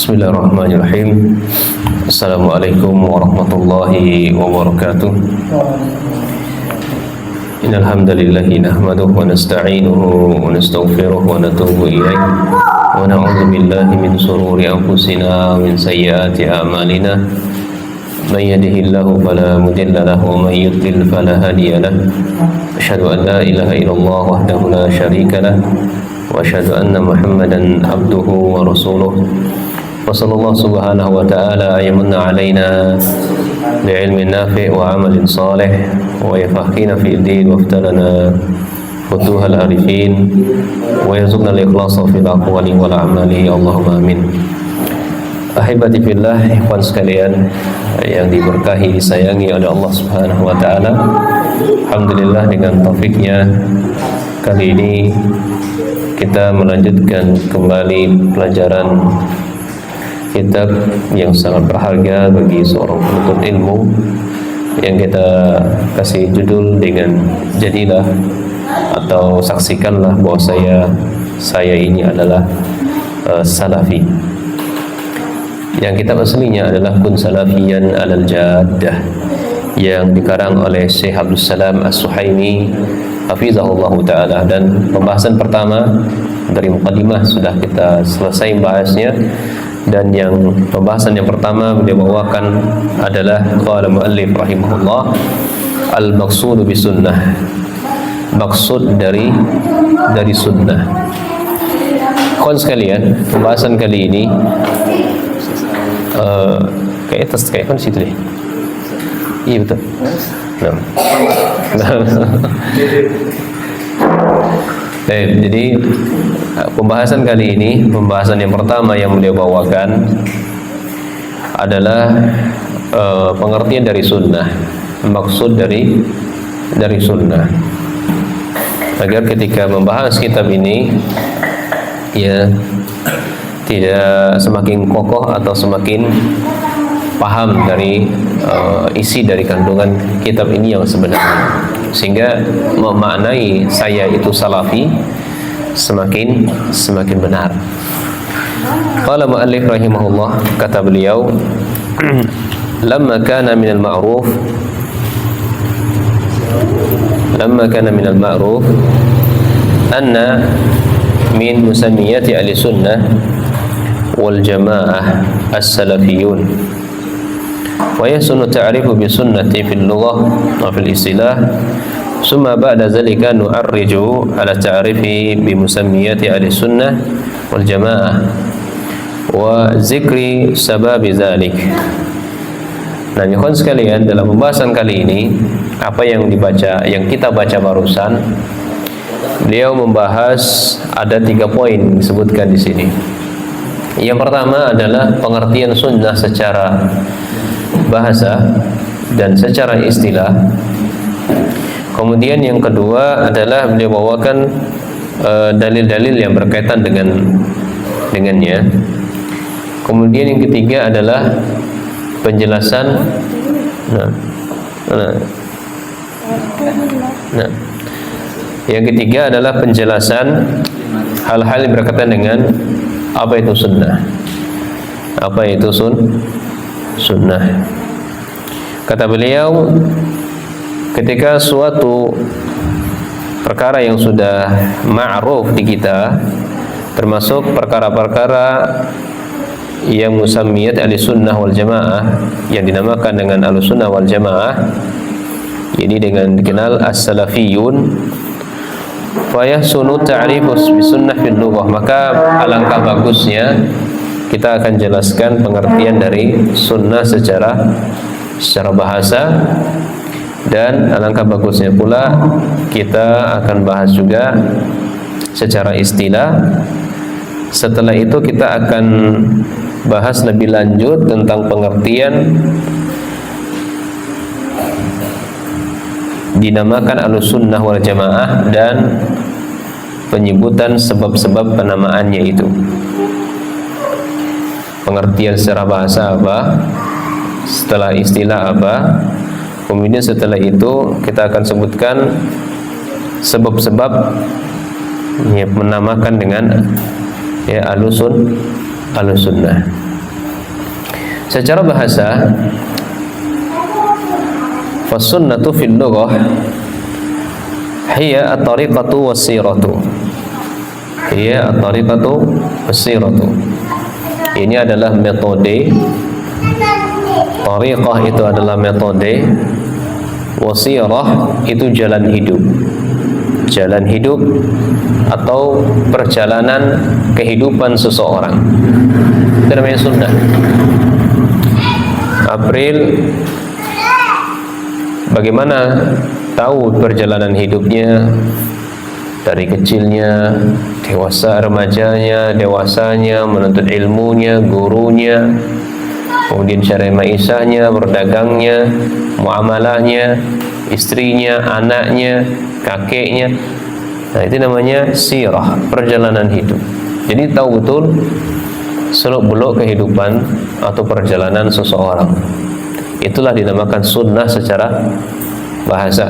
Bismillahirrahmanirrahim. Assalamualaikum warahmatullahi wabarakatuh. Innal hamdalillahi nahmaduhu wa nasta'inuhu wa nastaghfiruh wa natubu ilaih wa na'udzu billahi min shururi anfusina wa min sayyiati a'malina. May yahdihillahu fala mudilla lahu wa may yudlil fala hadiya lahu. Asyhadu an la ilaha illallah wahdahu la syarika lahu wa asyhadu anna Muhammadan abduhu wa rasuluh. Wa sallallahu subhanahu wa ta'ala ayyamanna alaina bi'ilmin nafi' wa amalin salih wa yafahkina fi'l din wa aftalana futuhal arifin wa yazukna al-ikhlasa fil aqwali wal a'mali. Allahumma amin. Ahibati fillah, ikhwan sekalian yang diberkahi, disayangi oleh Allah Subhanahu wa taala. Alhamdulillah, dengan taufiknya kali ini kita melanjutkan kembali pelajaran kitab yang sangat berharga bagi seorang penuntut ilmu yang kita kasih judul dengan jadilah atau saksikanlah bahwa saya ini adalah salafi. Yang kitab aslinya adalah Kun Salafiyan Alal Jaddah yang dikarang oleh Syekh Abdul Salam As-Suhaimi hafizahullah ta'ala, dan pembahasan pertama dari muqaddimah sudah kita selesai membahasnya. Dan yang pembahasan yang pertama beliau bawakan adalah qala muallif rahimahullah al-maqsud bi sunnah, maksud dari sunnah. Kawan sekalian, pembahasan kali ini kayak kan situ deh. Iya betul. Nah. Jadi pembahasan kali ini, pembahasan yang pertama yang beliau bawakan adalah pengertian dari sunnah, maksud dari sunnah, agar ketika membahas kitab ini ya tidak semakin kokoh atau semakin paham dari isi dari kandungan kitab ini yang sebenarnya, sehingga memaknai saya itu salafi semakin benar. Qala muallif rahimahullah, kata beliau, lamma kana min al-ma'ruf anna min musammiyati ahli sunnah wal jamaah as-salafiyun wa yasunu ta'rifu bi sunnati fil lughah wa fil istilah, summa ba'da zalika nu'arriju ala ta'rifi bi musammiyati ahli sunnah wal jamaah wa zikri sababi zalik. Nah, ikhwan sekalian, dalam pembahasan kali ini apa yang kita baca barusan, beliau membahas ada 3 poin disebutkan di sini. Yang pertama adalah pengertian sunnah secara bahasa dan secara istilah. Kemudian yang kedua adalah beliau bawakan dalil-dalil yang berkaitan dengannya. Kemudian yang ketiga adalah penjelasan yang ketiga adalah penjelasan hal-hal yang berkaitan dengan apa itu sunnah. Apa itu sunnah? Kata beliau, ketika suatu perkara yang sudah ma'ruf di kita, termasuk perkara-perkara yang musammiyat ahli sunnah wal jamaah, yang dinamakan dengan ahli sunnah wal jamaah, ini dengan dikenal as-salafiyun, fayahsunu ta'rifus bisunnah fil lughah, maka alangkah bagusnya kita akan jelaskan pengertian dari sunnah secara bahasa, dan alangkah bagusnya pula kita akan bahas juga secara istilah. Setelah itu kita akan bahas lebih lanjut tentang pengertian dinamakan Ahlussunnah wal Jamaah dan penyebutan sebab-sebab penamaannya itu. Pengertian secara bahasa apa, setelah istilah apa, kemudian setelah itu kita akan sebutkan sebab-sebab menamakan dengan Ahlussunnah. Secara bahasa, fasunnatu fil lughah hiya at-tariqatu was-siratu. Hiya at-tariqatu was-siratu. Ini adalah metode. Tariqah itu adalah metode. Wasirah itu jalan hidup. Jalan hidup atau perjalanan kehidupan seseorang. Itu namanya sunnah. April bagaimana tahu perjalanan hidupnya dari kecilnya, dewasa, remajanya, dewasanya, menuntut ilmunya, gurunya, kemudian cara maisahnya, berdagangnya, muamalahnya, istrinya, anaknya, kakeknya. Nah, itu namanya sirah, perjalanan hidup. Jadi tahu betul seluk-beluk kehidupan atau perjalanan seseorang. Itulah dinamakan sunnah secara bahasa.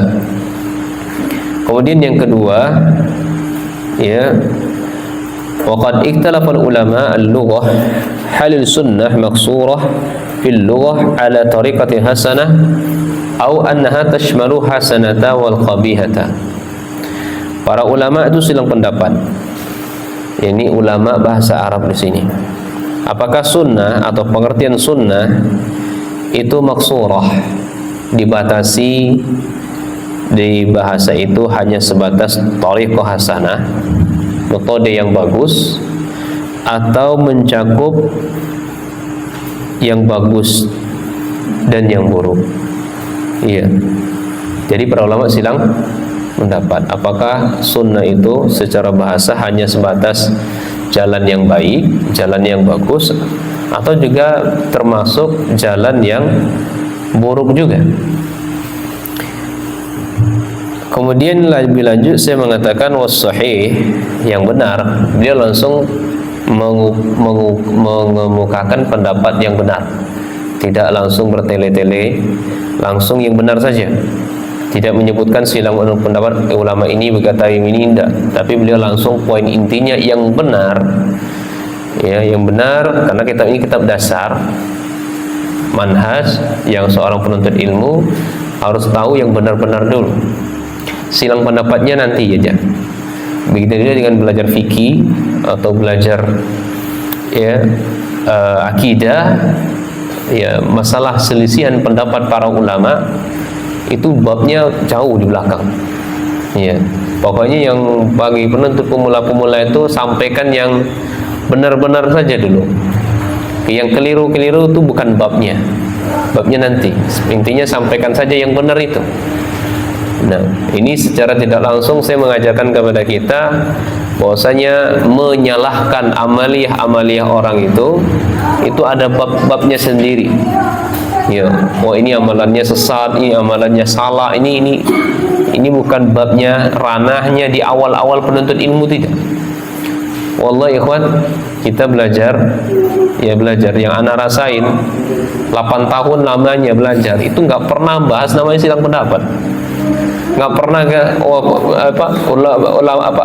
Kemudian yang kedua, ya, waqad ikhtalafa ulama al-lughah halil sunnah maqsurah fil lughah ala tariqati hasanah atau annaha tashmalu hasanata wal qabihata. Para ulama itu silang pendapat. Ini ulama bahasa Arab di sini. Apakah sunnah atau pengertian sunnah itu maksurah, dibatasi di bahasa itu hanya sebatas thariqah hasanah, metode yang bagus, atau mencakup yang bagus dan yang buruk? Iya. Jadi para ulama silang pendapat, apakah sunnah itu secara bahasa hanya sebatas jalan yang baik, jalan yang bagus, atau juga termasuk jalan yang buruk juga. Kemudian lebih lanjut saya mengatakan was-sahih, yang benar. Dia langsung mengemukakan pendapat yang benar, tidak langsung bertele-tele, langsung yang benar saja. Tidak menyebutkan silang pendapat ulama ini berkata yang ini, tidak, tapi beliau langsung poin intinya yang benar. Ya, yang benar, karena kitab ini kitab dasar manhaj yang seorang penuntut ilmu harus tahu yang benar-benar dulu. Silang pendapatnya nanti aja. Begitu juga dengan belajar fikih atau belajar ya akidah, ya masalah selisihan pendapat para ulama itu babnya jauh di belakang. Ya, pokoknya yang bagi penuntut pemula-pemula itu sampaikan yang benar-benar saja dulu. Yang keliru-keliru itu bukan babnya. Babnya nanti. Intinya sampaikan saja yang benar itu. Nah, ini secara tidak langsung saya mengajarkan kepada kita bahwasanya menyalahkan amaliyah orang itu ada bab-babnya sendiri. Ya, oh ini amalannya sesat, ini amalannya salah, ini bukan babnya, ranahnya di awal-awal penuntut ilmu, tidak. Wallahi ikhwan, kita belajar yang anak rasain 8 tahun lamanya belajar itu nggak pernah bahas namanya silang pendapat, nggak pernah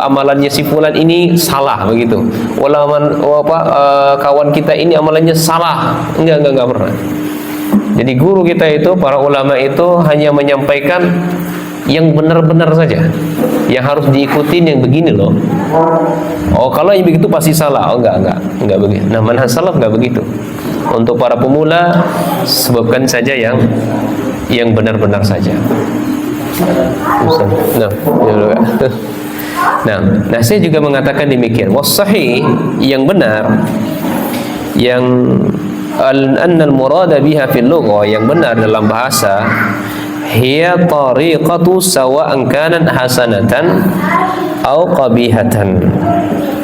amalannya si fulan ini salah begitu, kawan kita ini amalannya salah, enggak pernah. Jadi guru kita itu, para ulama itu hanya menyampaikan yang benar-benar saja, yang harus diikutin yang begini loh. Oh kalau yang begitu pasti salah. Oh enggak begitu. Nah, manhaj salaf enggak begitu. Untuk para pemula sebutkan saja yang benar-benar saja. Nah, saya juga mengatakan demikian. Was-sahih, yang benar, yang annal murada biha fil lugha, yang benar dalam bahasa, hiya tariqatu sawa'an kanat hasanatan au qabihatan.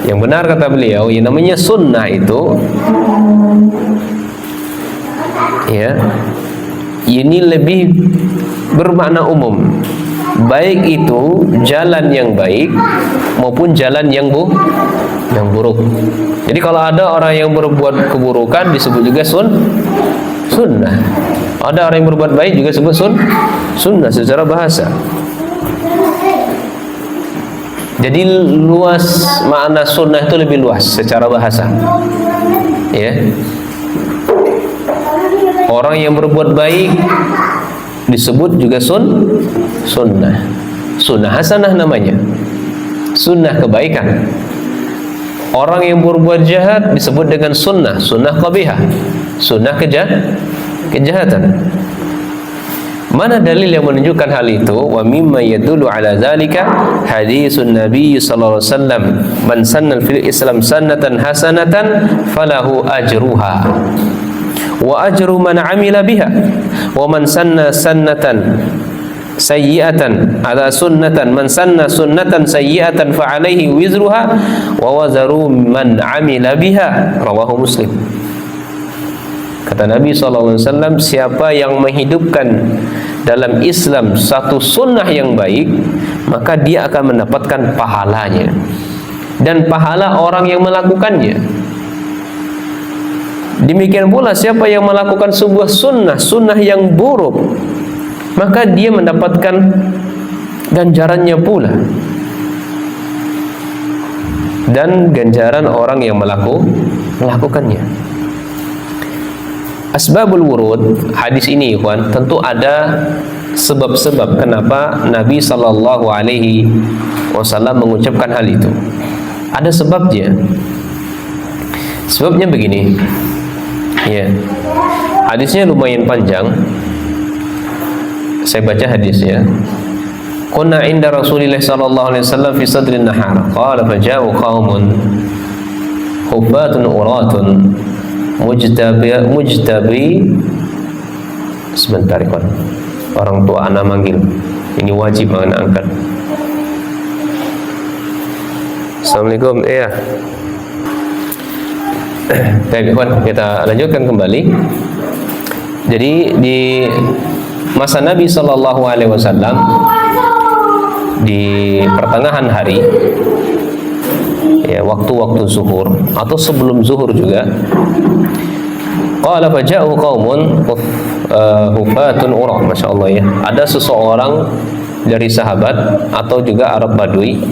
Yang benar kata beliau, yang namanya sunnah itu ya, ini lebih bermakna umum, baik itu jalan yang baik maupun jalan yang buruk. Jadi kalau ada orang yang berbuat keburukan disebut juga sunnah. Ada orang yang berbuat baik juga disebut sunnah secara bahasa. Jadi luas, makna sunnah itu lebih luas secara bahasa. Ya. Orang yang berbuat baik disebut juga sunnah. Sunnah hasanah namanya. Sunnah kebaikan. Orang yang berbuat jahat disebut dengan sunnah qabihah. Sunnah kejahatan. Mana dalil yang menunjukkan hal itu? Wa mimma yadullu ala dzalika hadisun Nabi sallallahu alaihi wasallam, man sanna fil Islam sunnatan hasanatan falahu ajruha wa ajru man amila biha wa man sanna sunnatan sayyi'atan ala sunnatan man sanna sunnatan sayyi'atan fa alaihi wizruha wa wazaru man amila biha, rawahu Muslim. Kata Nabi SAW, siapa yang menghidupkan dalam Islam satu sunnah yang baik, maka dia akan mendapatkan pahalanya dan pahala orang yang melakukannya. Demikian pula siapa yang melakukan sebuah sunnah yang buruk, maka dia mendapatkan ganjarannya pula dan ganjaran orang yang melakukannya. Asbabul wurud hadis ini, ikhwan, tentu ada sebab-sebab kenapa Nabi sallallahu alaihi wasallam mengucapkan hal itu. Ada sebabnya. Sebabnya begini. Ya. Hadisnya lumayan panjang. Saya baca hadisnya. Kunna inda Rasulillah sallallahu alaihi wasallam fi sadrin nahar. Qala faja'u qaumun hubbatun uratun mujtabi. Sebentar, ikhwan. Orang tua anak manggil. Ini wajib anak angkat. Assalamualaikum. Iya. Baik, ikhwan, kita lanjutkan kembali. Jadi di masa Nabi sallallahu alaihi wasallam, di pertengahan hari, ya, waktu-waktu zuhur atau sebelum zuhur juga, qala faja'u qaumun hufatun urah, masyaallah ya. Ada seseorang dari sahabat atau juga Arab Badui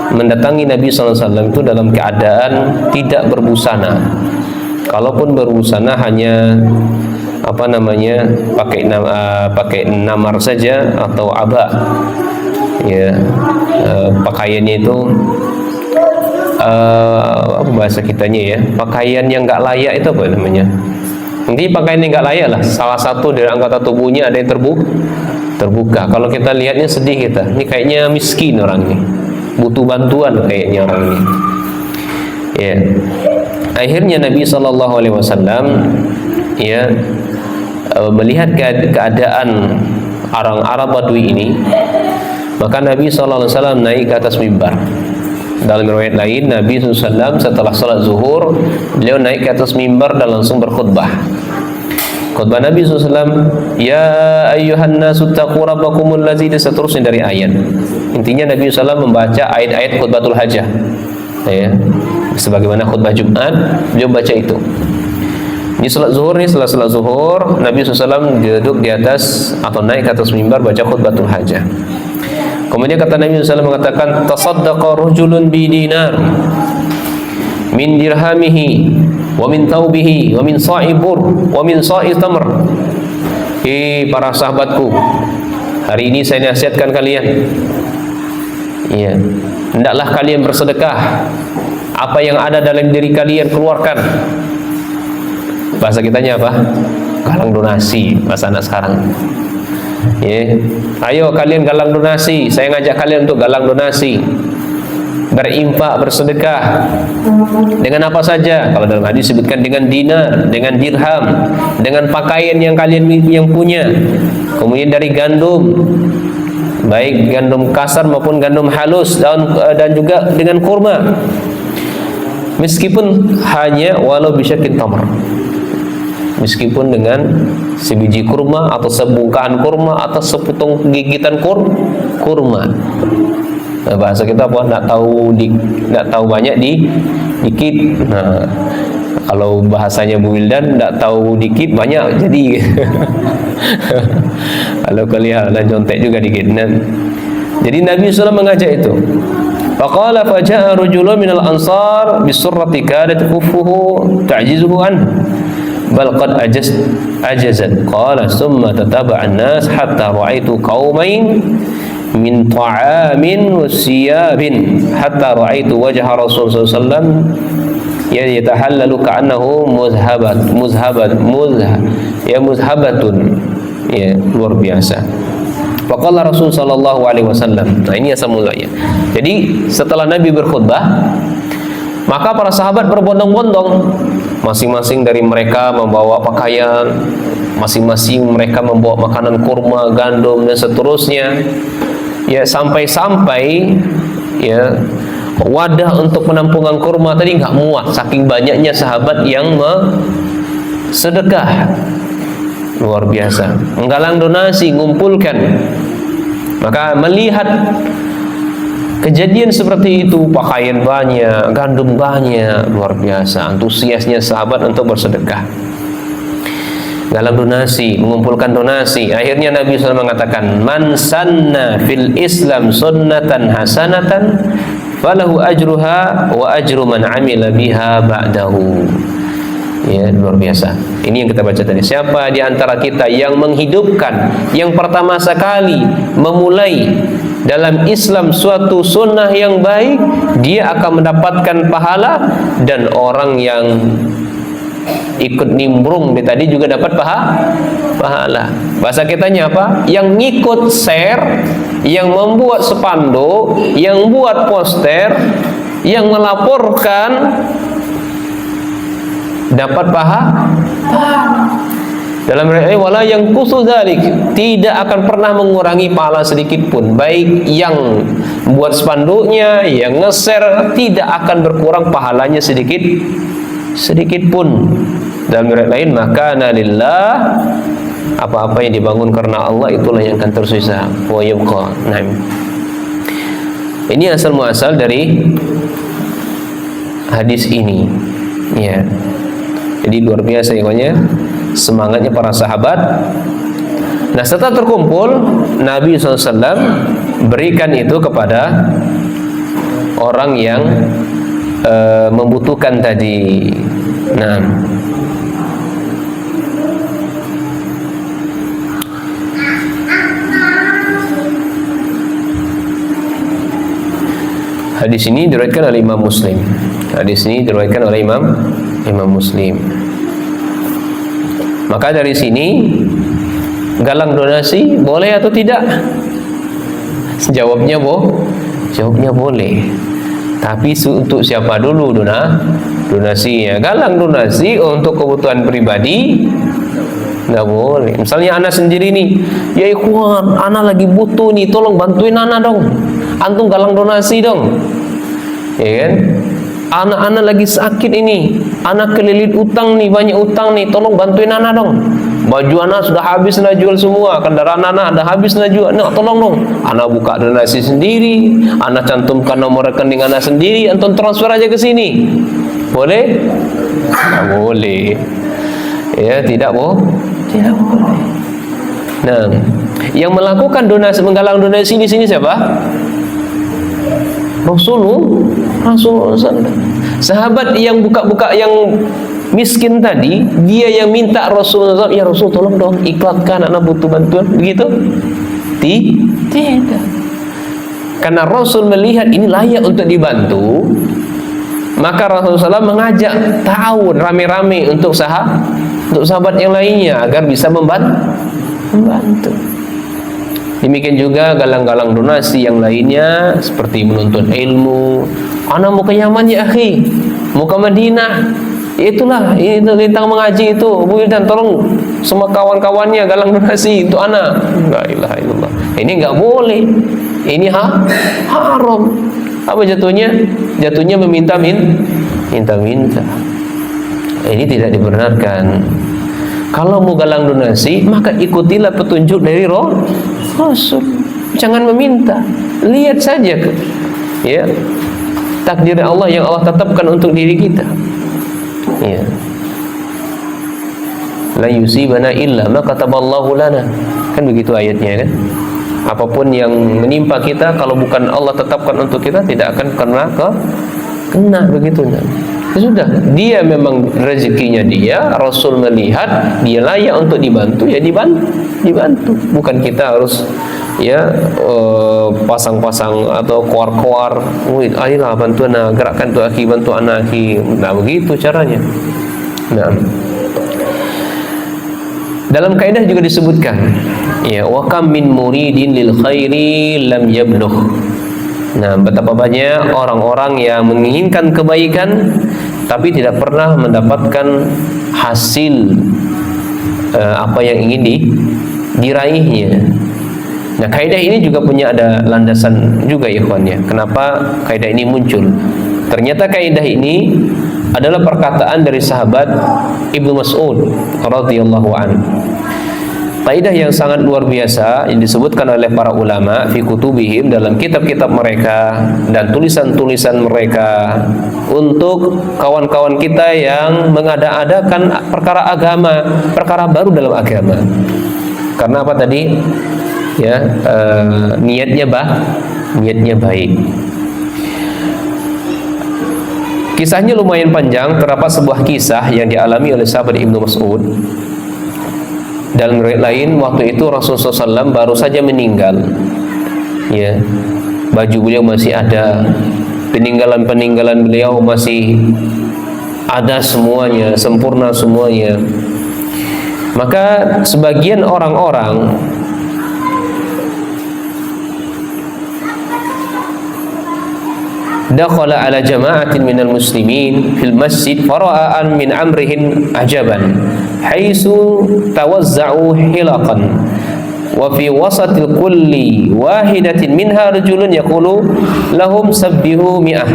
mendatangi Nabi SAW itu dalam keadaan tidak berbusana. Kalaupun berbusana hanya pakai namar saja atau aba, ya, pakaiannya itu bahasa kitanya ya, pakaian yang nggak layak itu apa namanya? Nanti pakaian yang nggak layak lah. Salah satu dari anggota tubuhnya ada yang terbuka. Kalau kita lihatnya sedih kita. Ini kayaknya miskin orang ini, butuh bantuan kayaknya orang ini. Ya. Akhirnya Nabi SAW ya melihat keadaan orang Arab Badui ini, maka Nabi SAW naik ke atas mimbar. Dalam riwayat lain, Nabi SAW setelah salat zuhur, beliau naik ke atas mimbar dan langsung berkhutbah. Khutbah Nabi SAW, ya ayyuhan nasu taqu rabbakumul ladzi, seterusnya dari ayat. Intinya Nabi SAW membaca ayat-ayat khutbatul hajah, ya, sebagaimana khutbah Jumat, beliau baca itu. Ini salat zuhur nih, setelah salat zuhur, Nabi SAW duduk di atas atau naik ke atas mimbar baca khutbatul hajah. Kemudian kata Nabi SAW mengatakan, tasaddaqa rajulun bi dinar min dirhamihi wa min taubihi wa min sa'i bur wa min sa'i tamr. Para sahabatku, hari ini saya nasihatkan kalian, ya, hendaklah kalian bersedekah. Apa yang ada dalam diri kalian keluarkan. Bahasa kitanya apa? Galang donasi, bahasa anak sekarang. Ya, ayo kalian galang donasi. Saya ngajak kalian untuk galang donasi, berimpak, bersedekah. Dengan apa saja? Kalau dalam hadis disebutkan dengan dinar, dengan dirham, dengan pakaian yang kalian yang punya. Kemudian dari gandum, baik gandum kasar maupun gandum halus, dan juga dengan kurma. Meskipun hanya walau bisyakin tamar, meskipun dengan sebiji kurma atau sebungkahan kurma atau sepotong gigitan kurma. Nah, bahasa kita apa? Nak tahu banyak dikit. Nah, kalau bahasanya Bu Wildan, nak tahu dikit banyak jadi. Kalau kalian jontek juga dikit. Nah, jadi Nabi SAW mengajak itu. Faqala faja'a rajulun minal ansar bisurrati kadat kuffuhu ta'jizuhu an. bal qad ajazat. Qala summa tataba'a an-nas hatta ra'aitu qaumain min ta'amin wa siyabin hatta ra'aitu wajha Rasul sallallahu alaihi wasallam yatahallalu ka'annahu muzhabatun. Ya, luar biasa. Faqala Rasul sallallahu alaihi wasallam. Nah, ini asal mulanya. Jadi setelah Nabi berkhutbah, maka para sahabat berbondong-bondong, masing-masing dari mereka membawa pakaian, masing-masing mereka membawa makanan kurma, gandum dan seterusnya. Ya, sampai-sampai ya wadah untuk penampungan kurma tadi nggak muat, saking banyaknya sahabat yang sedekah. Luar biasa, menggalang donasi, ngumpulkan. Maka melihat kejadian seperti itu, pakaian banyak, gandum banyak, luar biasa antusiasnya sahabat untuk bersedekah, galang donasi, mengumpulkan donasi. Akhirnya Nabi SAW mengatakan, man sanna fil Islam sunnatan hasanatan falahu ajruha wa ajru man amila biha ba'dahu. Ya, luar biasa. Ini yang kita baca tadi. Siapa di antara kita yang menghidupkan, yang pertama sekali memulai dalam Islam suatu sunnah yang baik, dia akan mendapatkan pahala, dan orang yang ikut nimbrung tadi juga dapat pahala. Bahasa kitanya apa? Yang ngikut share, yang membuat spanduk, yang buat poster, yang melaporkan, dapat pahala. Dalam riwayat wala yang khusus dzalik, tidak akan pernah mengurangi pahala sedikit pun. Baik yang buat spanduknya, yang nge-share, tidak akan berkurang pahalanya sedikit pun. Dalam riwayat lain, maka lillah, apa-apa yang dibangun karena Allah itulah yang akan tersisa. Wa yabqa. Nah, ini asal muasal dari hadis ini. Ya. Jadi luar biasa ya, semangatnya para sahabat. Nah, setelah terkumpul, Nabi SAW berikan itu kepada orang yang membutuhkan tadi. Nah, hadis ini diriwayatkan oleh Imam Muslim. Hadis ini diriwayatkan oleh Imam Muslim. Maka dari sini galang donasi boleh atau tidak? Jawabnya boleh. Tapi untuk siapa dulu donasinya? Galang donasi untuk kebutuhan pribadi nggak boleh. Misalnya anak sendiri nih, ya ikhwan, anak lagi butuh nih, tolong bantuin anak dong. Antum galang donasi dong, ya kan? Anak-anak lagi sakit ini, anak kelilit utang nih, banyak utang nih, tolong bantuin anak dong. Baju anak sudah habis, nak jual semua, kendaraan anak sudah habis, nak jual, nak tolong dong. Anak buka donasi sendiri, anak cantumkan nomor rekening anak sendiri, antum transfer aja ke sini. Boleh? Tidak boleh. Ya, tidak boleh. Nah, yang melakukan donasi, menggalang donasi di sini siapa? Rasulullah. Sahabat yang buka-buka yang miskin tadi, dia yang minta Rasulullah, ya Rasul tolong dong iklankan, anak butuh bantuan. Begitu? Tidak. Karena Rasul melihat ini layak untuk dibantu, maka Rasulullah mengajak tahun rame-rame untuk sahabat yang lainnya agar bisa membantu. Demikian juga galang-galang donasi yang lainnya seperti menuntut ilmu. Anak mau ke Yaman ya akhi, mau ke Madinah. Itulah, itu lintang mengaji itu. Bu dan tolong semua kawan-kawannya galang donasi untuk anak. La ilaha illallah. Ini enggak boleh. Ini haram. Apa jatuhnya? Jatuhnya minta. Ini tidak dibenarkan. Kalau mau galang donasi, maka ikutilah petunjuk dari Rasul. Jangan meminta. Lihat saja ya, takdir Allah yang Allah tetapkan untuk diri kita. Ya. La yusibana illa ma kataballahu lana. Kan begitu ayatnya kan? Apapun yang menimpa kita, kalau bukan Allah tetapkan untuk kita, tidak akan kena begitu. Sudah, dia memang rezekinya dia, Rasul melihat dia layak untuk dibantu, ya dibantu. Bukan kita harus ya pasang-pasang atau kuar-kuar, ayolah bantu anak, gerakkan tu aki, bantu anak aki. Nah, begitu caranya. Nah, dalam kaidah juga disebutkan, ya, wa kam min muridin lil khairi lam yablugh. Nah, betapa banyak orang-orang yang menginginkan kebaikan tapi tidak pernah mendapatkan hasil apa yang ingin diraihnya. Nah, kaidah ini juga punya ada landasan juga, ikhwannya. Kenapa kaidah ini muncul? Ternyata kaidah ini adalah perkataan dari sahabat Ibnu Mas'ud radhiyallahu anhu. Kaidah yang sangat luar biasa yang disebutkan oleh para ulama fi kutubihim, dalam kitab-kitab mereka dan tulisan-tulisan mereka, untuk kawan-kawan kita yang mengada-adakan perkara agama, perkara baru dalam agama. Karena apa tadi? Ya, niatnya baik. Kisahnya lumayan panjang. Terdapat sebuah kisah yang dialami oleh sahabat Ibnu Mas'ud. Dalam riwayat lain, waktu itu Rasulullah SAW baru saja meninggal. Ya, baju beliau masih ada, peninggalan-peninggalan beliau masih ada semuanya, sempurna semuanya. Maka sebagian orang-orang dakhala ala jama'atin minal muslimin fil masjid fara'an min amrihin ajaban haitsu tawazza'u hilaqan wa fi wasatil kulli wahidatin minha rajulun yaqulu lahum sabbihu mi'ah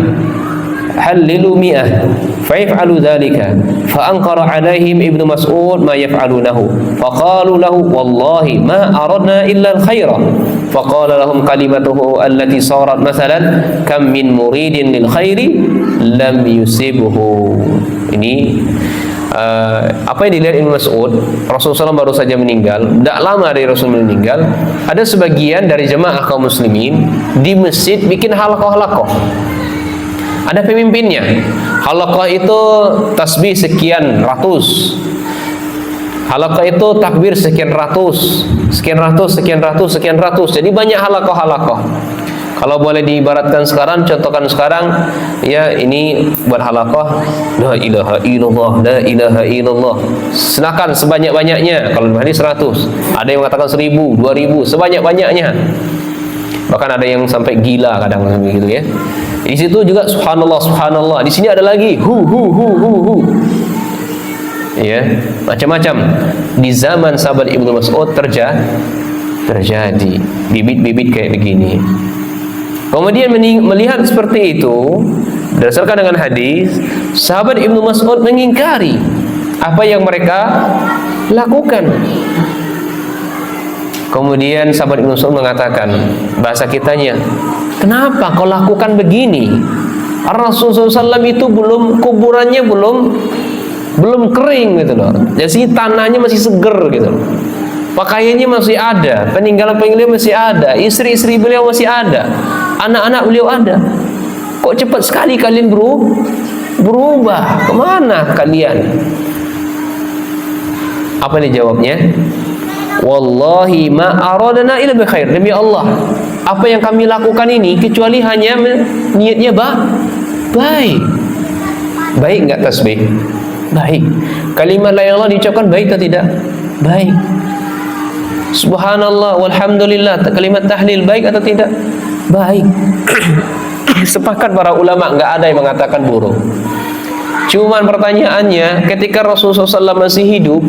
hallilu mi'ah fayaf'alu dhalika fa'anqara alaihim Ibnu Mas'ud ma yaf'alunahu faqalu lahu wallahi ma aradna illa al-khaira faqala lahum kalimatuhu allati sarat mathalan kam min muridin lil khairi lam yusibhu. Ini apa yang dilihat Ibnu Mas'ud, Rasulullah SAW baru saja meninggal, tidak lama dari Rasul meninggal, ada sebagian dari jemaah kaum muslimin di masjid bikin halaqah-halaqah. Ada pemimpinnya. Halaqah itu tasbih sekian ratus. Halaqah itu takbir sekian ratus. Jadi banyak halaqah-halaqah. Kalau boleh diibaratkan sekarang, contohkan sekarang, ya ini buat halaqah, la ilaha illallah. Silakan sebanyak-banyaknya. Kalau di hadis 100, ada yang mengatakan 1000, 2000, sebanyak-banyaknya. Bahkan ada yang sampai gila kadang begitu ya. Di situ juga subhanallah. Di sini ada lagi hu. Ya, macam-macam. Di zaman sahabat Ibnu Mas'ud terjadi bibit-bibit kayak begini. Kemudian melihat seperti itu, berdasarkan dengan hadis, sahabat Ibnu Mas'ud mengingkari apa yang mereka lakukan. Kemudian sahabat Ibnu Mas'ud mengatakan, bahasa kitanya, kenapa kau lakukan begini? Rasulullah SAW itu kuburannya belum kering gitu loh. Jadi tanahnya masih seger gitu loh. Pakaiannya masih ada, peninggalan-peninggalan masih ada, istri-istri beliau masih ada, anak-anak beliau ada. Kok cepat sekali kalian berubah? Kemana kalian? Apa nih jawabnya? Wallahi ma aradna illa bi khair. Demi Allah, apa yang kami lakukan ini kecuali hanya niatnya baik. Baik enggak tasbih? Baik. Kalimat la ilaha illallah diucapkan baik atau tidak? Baik. Subhanallah walhamdulillah, kalimat tahlil baik atau tidak? Baik. Sepakat para ulama, enggak ada yang mengatakan buruk. Cuman pertanyaannya, ketika Rasulullah SAW masih hidup,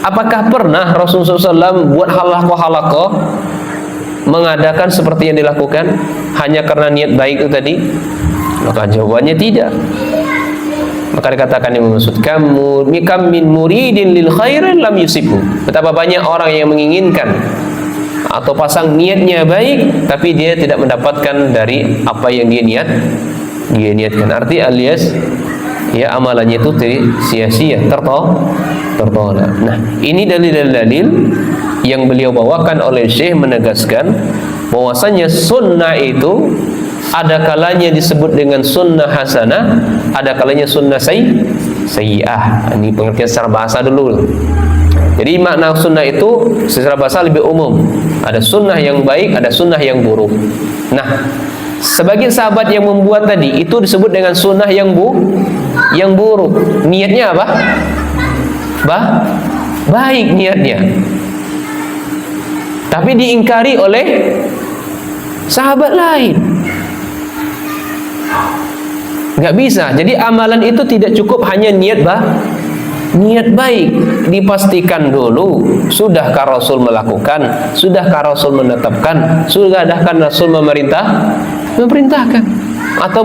apakah pernah Rasulullah SAW buat halaqah mengadakan seperti yang dilakukan hanya karena niat baik itu tadi? Maka jawabannya tidak. Maka dikatakan yang maksud kam min muridin lil khairin lam yusibhu. Betapa banyak orang yang menginginkan atau pasang niatnya baik tapi dia tidak mendapatkan dari apa yang dia niatkan. Arti alias ya amalannya itu sia-sia, tertolak. Nah, ini dalil-dalil yang beliau bawakan oleh Syekh menegaskan bahwasanya sunnah itu Ada kalanya disebut dengan sunnah hasanah, ada kalanya sunnah sayyi'ah. Ini pengertian secara bahasa dulu. Jadi makna sunnah itu secara bahasa lebih umum. Ada sunnah yang baik, ada sunnah yang buruk. Nah, sebagian sahabat yang membuat tadi itu disebut dengan sunnah yang buruk. Niatnya apa? Baik niatnya. Tapi diingkari oleh sahabat lain. Nggak bisa. Jadi amalan itu tidak cukup hanya niat baik. Dipastikan dulu, sudahkah Rasul melakukan, sudahkah Rasul menetapkan, sudahkah Rasul memerintahkan atau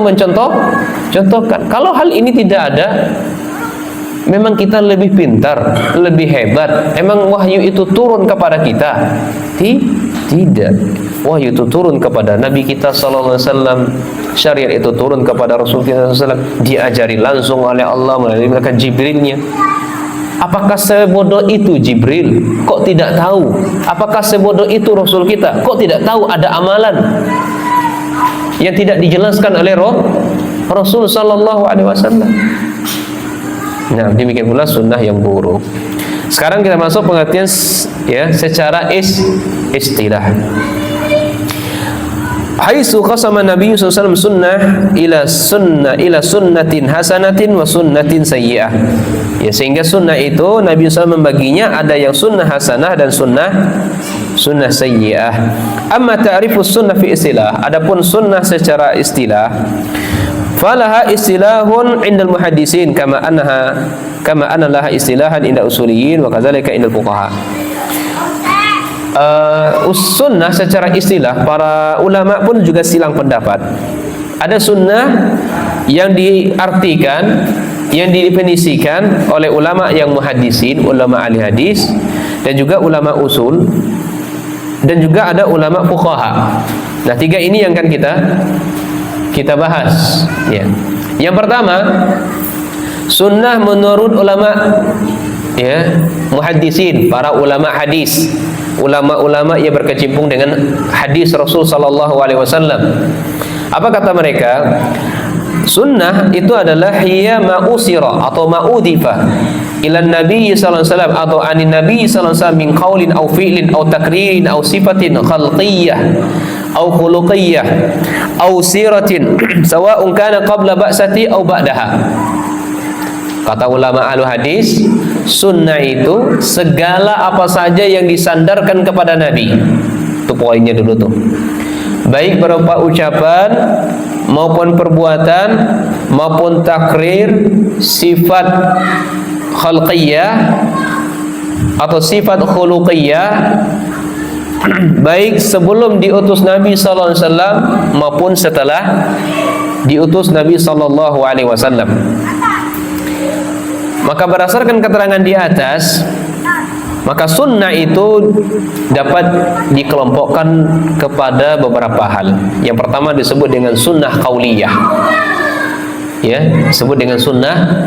contohkan. Kalau hal ini tidak ada, memang kita lebih pintar, lebih hebat. Emang wahyu itu turun kepada kita? Tidak. Wahyu itu turun kepada Nabi kita sallallahu alaihi wasallam. Syariat itu turun kepada Rasul kita sallallahu alaihi wasallam, diajari langsung oleh Allah melalui malaikat Jibrilnya. Apakah sebodoh itu Jibril? Kok tidak tahu? Apakah sebodoh itu Rasul kita? Kok tidak tahu ada amalan yang tidak dijelaskan oleh Rasul sallallahu alaihi wasallam? Nah, demikian pula sunnah yang buruk. Sekarang kita masuk pengertian ya secara istilah. Haitsu qasama Nabi sallallahu alaihi wasallam sunnah ila sunnatin hasanatin wa sunnatin sayyi'ah. Ya, sehingga sunnah itu Nabi SAW membaginya ada yang sunnah hasanah dan sunnah sayyi'ah. Amma ta'rifus sunnah fi istilah, adapun sunnah secara istilah, falaha istilahun indal muhaddisin kama anna laha istilahan inda usuliyin wa kadzalika indal fuqaha. Sunnah secara istilah para ulama pun juga silang pendapat. Ada sunnah yang diartikan, yang didefinisikan oleh ulama yang muhaddisin, ulama ahli hadis, dan juga ulama usul, dan juga ada ulama fuqaha. Nah, tiga ini yang akan kita bahas. Ya. Yang pertama, sunnah menurut ulama ya muhaddisin, para ulama hadis, ulama-ulama yang berkecimpung dengan hadis Rasul sallallahu alaihi wasallam. Apa kata mereka? Sunnah itu adalah hiya ma'usira atau ma'udifa ila Nabi sallallahu alaihi wasallam atau anin Nabi sallallahu alaihi wasallam min qaulin aw fi'lin aw takririn aw sifatin khalqiyyah aw khuluqiyyah aw siratin sawa'un kana qabla ba'sati aw ba'daha. Kata ulama ahlu hadis, sunnah itu segala apa saja yang disandarkan kepada Nabi. Itu poinnya dulu tuh. Baik berupa ucapan maupun perbuatan maupun takrir, sifat khalqiyah atau sifat khuluqiyah, baik sebelum diutus Nabi sallallahu alaihi wasallam maupun setelah diutus Nabi sallallahu alaihi wasallam. Maka berdasarkan keterangan di atas, maka sunnah itu dapat dikelompokkan kepada beberapa hal. Yang pertama disebut dengan sunnah qauliyah. Ya, disebut dengan sunnah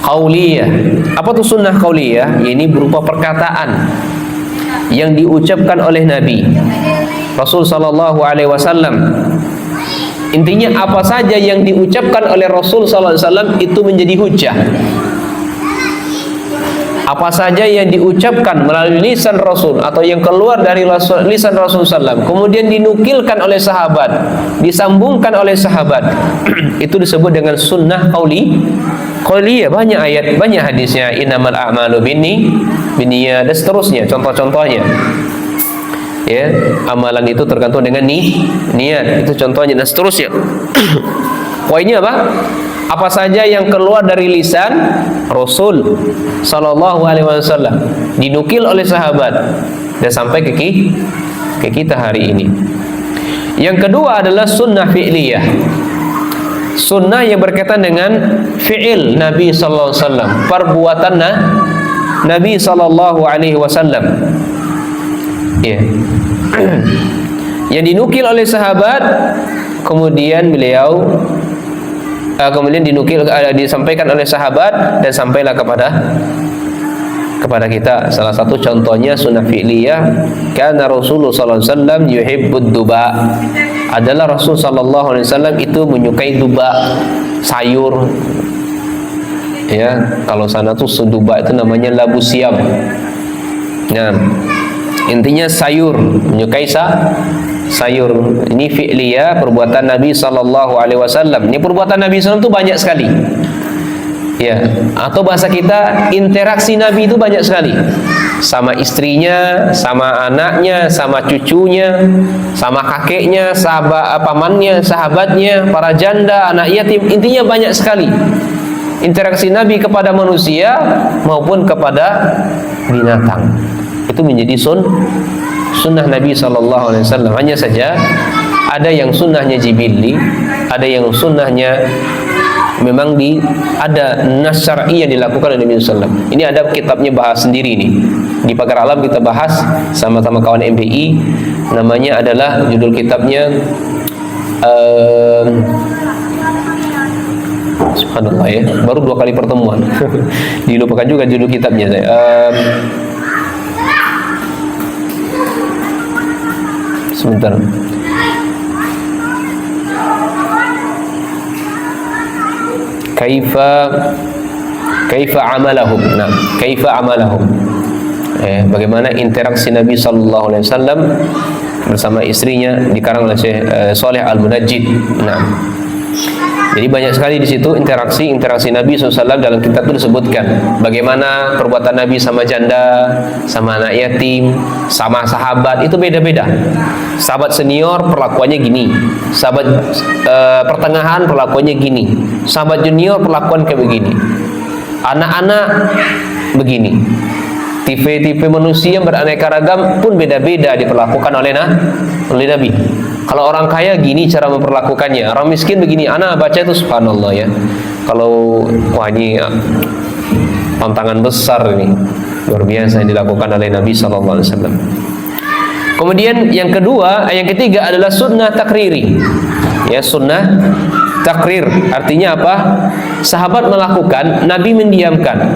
qauliyah. Apa itu sunnah qauliyah? Ini berupa perkataan yang diucapkan oleh Nabi Rasul sallallahu alaihi wasallam. Intinya apa saja yang diucapkan oleh Rasul sallallahu alaihi wasallam itu menjadi hujjah. Apa saja yang diucapkan melalui lisan Rasul atau yang keluar dari lisan Rasul SAW, kemudian dinukilkan oleh sahabat, disambungkan oleh sahabat, itu disebut dengan sunnah qauliyah. Banyak ayat, banyak hadisnya, innamal a'malu binniyat dan seterusnya, contoh-contohnya. Ya, amalan itu tergantung dengan niat, itu contohnya dan seterusnya. Poinnya apa? Apa saja yang keluar dari lisan Rasul sallallahu alaihi wasallam dinukil oleh sahabat dan sampai ke kita hari ini. Yang kedua adalah sunnah fi'liyah. Sunnah yang berkaitan dengan fi'il Nabi sallallahu alaihi wasallam, perbuatan Nabi sallallahu alaihi wasallam. Ya. Yang dinukil oleh sahabat, kemudian beliau kemudian dinukil, disampaikan oleh sahabat dan sampailah kepada kita. Salah satu contohnya sunnah fi'liyah, karena Rasulullah sallallahu alaihi wasallam yuhibbud duba. Adalah Rasul sallallahu alaihi wasallam itu menyukai duba, sayur. Ya, kalau sana tuh duba itu namanya labu siam. Nah, intinya sayur, menyukai sayur. Ini fi'liyah, perbuatan Nabi sallallahu alaihi wasallam. Ini perbuatan Nabi sallallahu alaihi wasallam itu banyak sekali. Ya, atau bahasa kita, interaksi Nabi itu banyak sekali. Sama istrinya, sama anaknya, sama cucunya, sama kakeknya, sahabat pamannya, sahabatnya, para janda, anak yatim. Intinya banyak sekali interaksi Nabi kepada manusia maupun kepada binatang. Itu menjadi sunnah Nabi sallallahu alaihi wasallam. Hanya saja ada yang sunnahnya jibilli, ada yang sunnahnya memang ada nas syar'i yang dilakukan oleh Nabi sallallahu alaihi wasallam. Ini ada kitabnya, bahas sendiri nih. Di Pagar Alam kita bahas sama-sama kawan MBI. Namanya adalah, judul kitabnya subhanallah ya, baru 2 kali pertemuan. Dilupakan juga judul kitabnya saya. Sebentar. Kaifa amalahum. Nah, kaifa amalahum. Bagaimana interaksi Nabi sallallahu alaihi wasallam bersama istrinya, dikarang oleh Syekh Shalih Al-Munajjid. Nah, jadi banyak sekali di situ interaksi Nabi SAW. Dalam kitab itu disebutkan bagaimana perbuatan Nabi sama janda, sama anak yatim, sama sahabat itu beda-beda. Sahabat senior perlakuannya gini, sahabat pertengahan perlakuannya gini, sahabat junior perlakuan kayak begini, anak-anak begini. Tipe-tipe manusia yang beraneka ragam pun beda-beda diperlakukan oleh Nabi. Kalau orang kaya gini cara memperlakukannya, orang miskin begini. Anak baca itu subhanallah ya. Kalau wah ini tantangan besar ini, luar biasa yang dilakukan oleh Nabi sallallahu alaihi wasallam. Kemudian yang ketiga adalah sunnah takriri. Ya, sunnah takrir artinya apa? Sahabat melakukan, Nabi mendiamkan.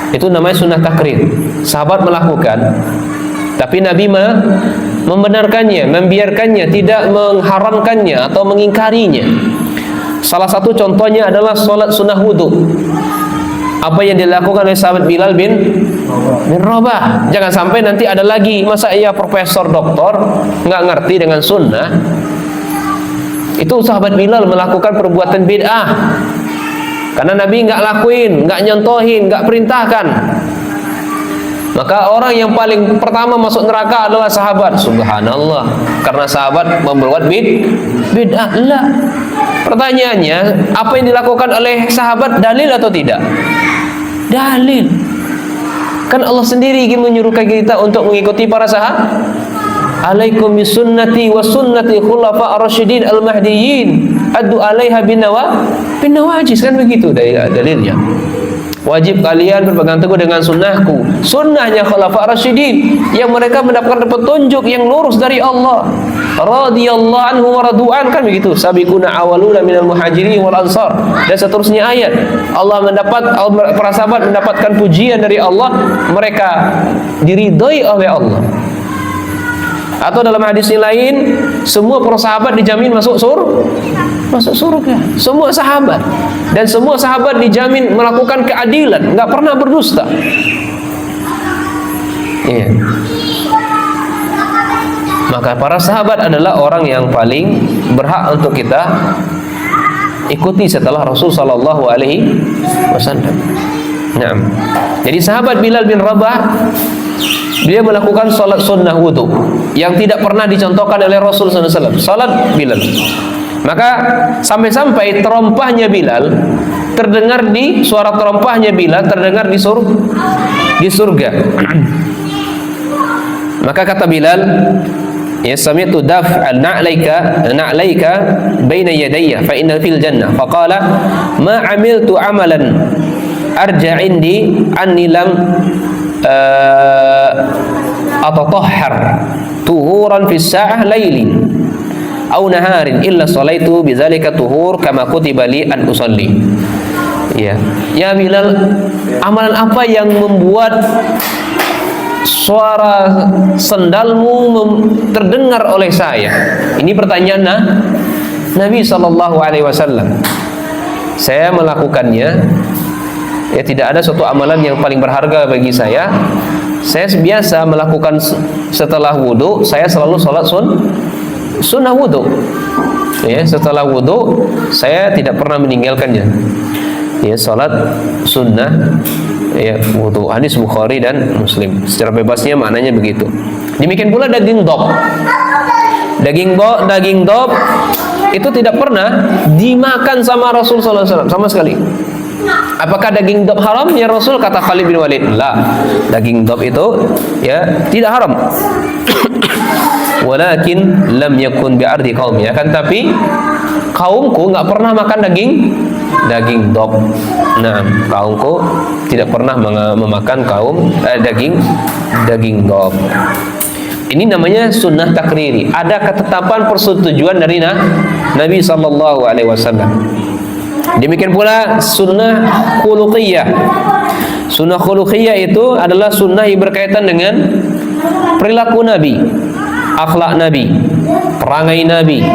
Itu namanya sunnah takrir. Sahabat melakukan, tapi Nabi membenarkannya, membiarkannya, tidak mengharamkannya atau mengingkarinya. Salah satu contohnya adalah sholat sunnah wudhu. Apa yang dilakukan oleh sahabat Bilal bin Rabah. Jangan sampai nanti ada lagi, masa ia profesor doktor nggak ngerti dengan sunnah. Itu sahabat Bilal melakukan perbuatan bid'ah karena Nabi nggak lakuin, nggak nyontohin, nggak perintahkan. Maka orang yang paling pertama masuk neraka adalah sahabat. Subhanallah, karena sahabat membuat bid'ah. Lah, pertanyaannya, apa yang dilakukan oleh sahabat dalil atau tidak? Dalil. Kan Allah sendiri ingin menyuruhkan kita untuk mengikuti para sahabat. Alaikum bisunnati wa sunnati khulafa ar-rasyidin al-mahdiyyin addu alaiha bin nawajis, kan begitu dalilnya. Wajib kalian berpegang teguh dengan sunnahku, sunnahnya khulafa ar-rasyidin yang mereka mendapatkan petunjuk yang lurus dari Allah. Radhiyallahu anhu wa radu'an, kan begitu. Sabiquna awaluna minal muhajirin wal ansar, dan seterusnya ayat. Para sahabat mendapatkan pujian dari Allah, mereka diridhoi oleh Allah. Atau dalam hadis yang lain, semua para sahabat dijamin masuk surga. Semua sahabat. Dan semua sahabat dijamin melakukan keadilan, nggak pernah berdusta. Iya. Maka para sahabat adalah orang yang paling berhak untuk kita ikuti setelah Rasul sallallahu alaihi wasallam. Nah, jadi sahabat Bilal bin Rabah, dia melakukan salat sunnah wudu yang tidak pernah dicontohkan oleh Rasul sallallahu alaihi wasallam. Salat Bilal. Maka sampai-sampai terompahnya Bilal terdengar suara terompahnya Bilal terdengar di surga. Maka kata Bilal, ya sami'tu daf'al na'laika baina yadayya fa inna fil jannah. Faqala ma 'amiltu 'amalan arja 'indi anni lam atatahhar tuhuran fi sa'ah lailin aw naharin illa salaitu bidzalika tuhur kama kutiba li an usalli. Ya, ya Bilal, amalan apa yang membuat suara sendalmu terdengar oleh saya? Ini pertanyaan Nabi SAW. Saya melakukannya, ya tidak ada suatu amalan yang paling berharga bagi saya. Saya biasa melakukan setelah wudhu, saya selalu sholat sunnah wudhu. Ya, setelah wudhu saya tidak pernah meninggalkannya. Ya, sholat sunnah, ya, wudhu. Hadis Bukhari dan Muslim. Secara bebasnya maknanya begitu. Demikian pula daging dob. Daging dob itu tidak pernah dimakan sama Rasul SAW sama sekali. Apakah daging dob haram ya Rasul? Kata Khalid bin Walid, la, daging dob itu ya tidak haram. Walakin lam yakun bi'ardi qaumi, akan tapi kaumku nggak pernah makan daging dob. Nah, kaumku tidak pernah memakan daging dob. Ini namanya sunnah takriri. Ada ketetapan persetujuan dari Nabi SAW. Demikian pula sunnah khuluqiyah. Sunnah khuluqiyah itu adalah sunnah yang berkaitan dengan perilaku Nabi, akhlak Nabi, perangai Nabi.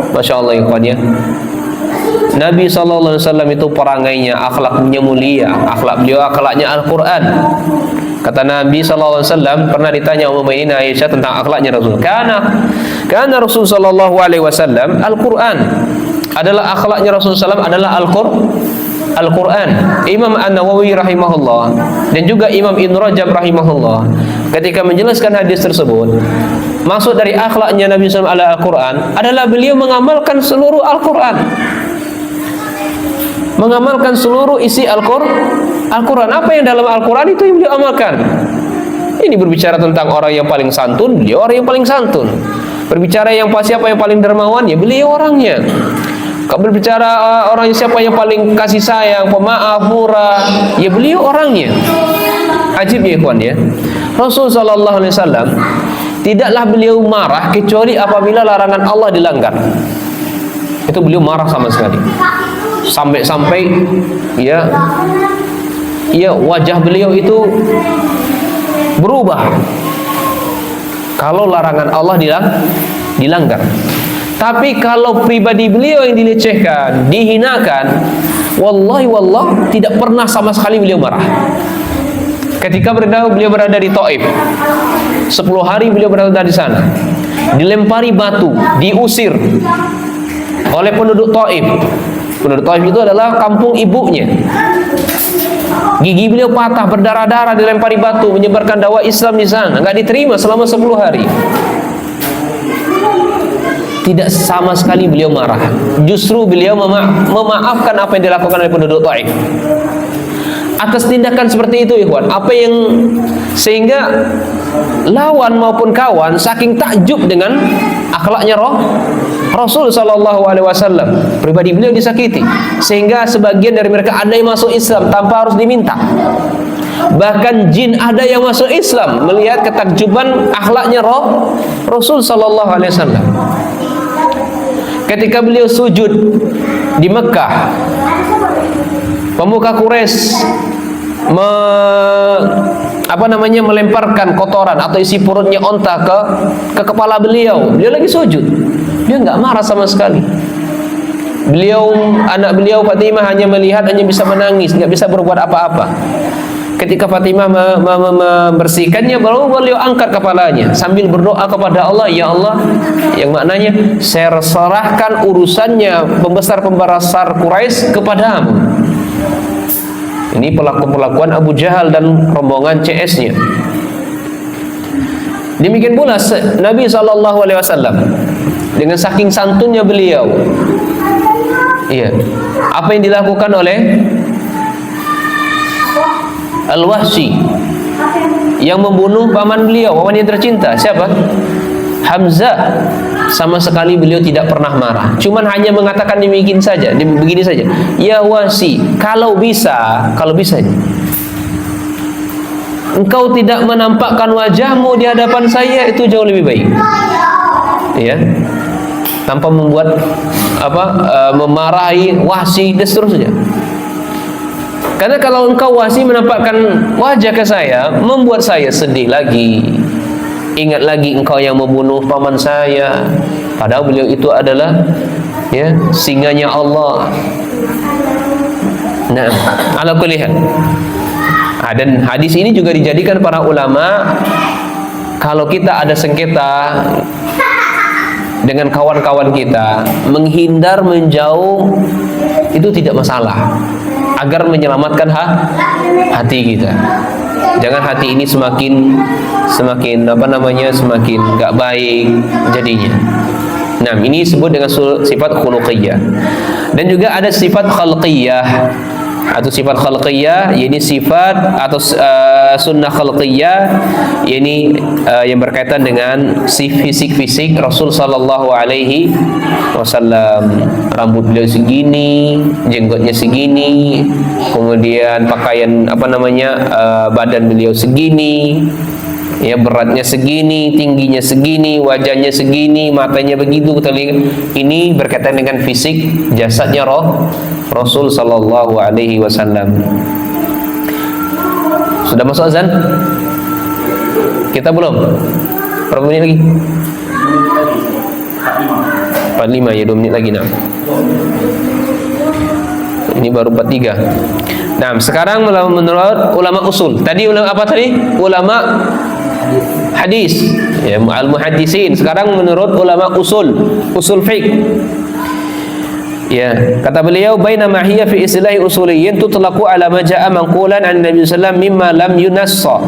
Masya Allah, ikhwannya. Nabi SAW itu perangainya, akhlaknya mulia. Akhlaknya Al-Quran. Kata Nabi SAW, pernah ditanya Ummul Mukminin Aisyah tentang akhlaknya Rasul. Karena Rasul SAW Al-Quran adalah akhlaknya Rasul SAW adalah Al-Quran. Imam An-Nawawi rahimahullah dan juga Imam Ibn Rajab rahimahullah ketika menjelaskan hadis tersebut, maksud dari akhlaknya Nabi SAW ala Al-Quran adalah beliau mengamalkan seluruh Al-Quran, mengamalkan seluruh isi Al-Quran. Apa yang dalam Al-Quran itu yang beliau amalkan. Ini berbicara tentang orang yang paling santun, beliau orang yang paling santun. Berbicara siapa yang paling dermawan, ya beliau orangnya. Kalau berbicara orang siapa yang paling kasih sayang, pemaaf, murah, ya beliau orangnya. Ajib ya ikhwan ya. Rasul sallallahu alaihi wasallam tidaklah beliau marah kecuali apabila larangan Allah dilanggar. Itu beliau marah sama sekali. Sampai-sampai ya wajah beliau itu berubah kalau larangan Allah dilanggar. Tapi kalau pribadi beliau yang dilecehkan, dihinakan, wallahi tidak pernah sama sekali beliau marah. Ketika beliau berada di Taif, 10 hari beliau berada di sana, dilempari batu, diusir oleh penduduk Taif. Penduduk Taif itu adalah kampung ibunya. Gigi beliau patah, berdarah-darah, dilempari batu, menyebarkan dakwah Islam di sana, nggak diterima selama 10 hari. Tidak sama sekali beliau marah. Justru beliau memaafkan apa yang dilakukan oleh penduduk Taif. Atas tindakan seperti itu, ikhwan, apa yang sehingga lawan maupun kawan saking takjub dengan akhlaknya Rasul sallallahu alaihi wasallam. Pribadi beliau disakiti sehingga sebagian dari mereka ada yang masuk Islam tanpa harus diminta. Bahkan jin ada yang masuk Islam melihat ketakjuban akhlaknya Rasul sallallahu alaihi wasallam. Ketika beliau sujud di Mekah, pemuka Quraisy melemparkan kotoran atau isi perutnya onta ke kepala beliau. Beliau lagi sujud, dia nggak marah sama sekali. Anak beliau Fatimah hanya melihat, hanya bisa menangis, nggak bisa berbuat apa-apa. Ketika Fatimah membersihkannya, baru beliau angkat kepalanya sambil berdoa kepada Allah, ya Allah, yang maknanya saya serahkan urusannya pembesar Quraisy kepadamu. Ini perlakuan Abu Jahal dan rombongan CS-nya. Demikian pula Nabi SAW dengan saking santunnya beliau, iya, apa yang dilakukan oleh Al-Wahsy yang membunuh paman beliau, paman yang tercinta, siapa? Hamzah. Sama sekali beliau tidak pernah marah, cuman hanya mengatakan begini saja, ya Wahsy, kalau bisa engkau tidak menampakkan wajahmu di hadapan saya, itu jauh lebih baik, ya, tanpa membuat memarahi Wahsy dan seterusnya. Karena kalau engkau wahsi menampakkan wajah ke saya, membuat saya sedih lagi. Ingat lagi engkau yang membunuh paman saya, padahal beliau itu adalah singanya Allah. Nah, ala kulli hal. Dan hadis ini juga dijadikan para ulama, kalau kita ada sengketa dengan kawan-kawan kita, menghindar, menjauh itu tidak masalah, agar menyelamatkan hati kita. Jangan hati ini semakin semakin gak baik jadinya. Nah, ini disebut dengan sifat khuluqiyah. Dan juga ada sifat khalqiyah. Atau sifat khalqiyah, yakni sifat atau sunnah khalqiyah, yakni yang berkaitan dengan fisik Rasul sallallahu alaihi wasallam. Rambut beliau segini, jenggotnya segini, kemudian pakaian badan beliau segini, beratnya segini, tingginya segini, wajahnya segini, matanya begitu, telinga. Ini berkaitan dengan fisik jasadnya Rasul sallallahu alaihi wasallam. Sudah masuk azan? Kita belum? Berapa menit lagi? 45 ya, 2 menit lagi. Nah, ini baru 43. Nah, sekarang menurut ulama usul. Tadi ulama apa tadi? Ulama hadis, al-muhaddisin. Sekarang menurut ulama usul fiqh. Kata beliau, bainama hiya fi istilahi usuliyyin tutlaqu ala ma jaa manqulan 'an Nabi sallallahu alaihi wasallam mimma lam yunassa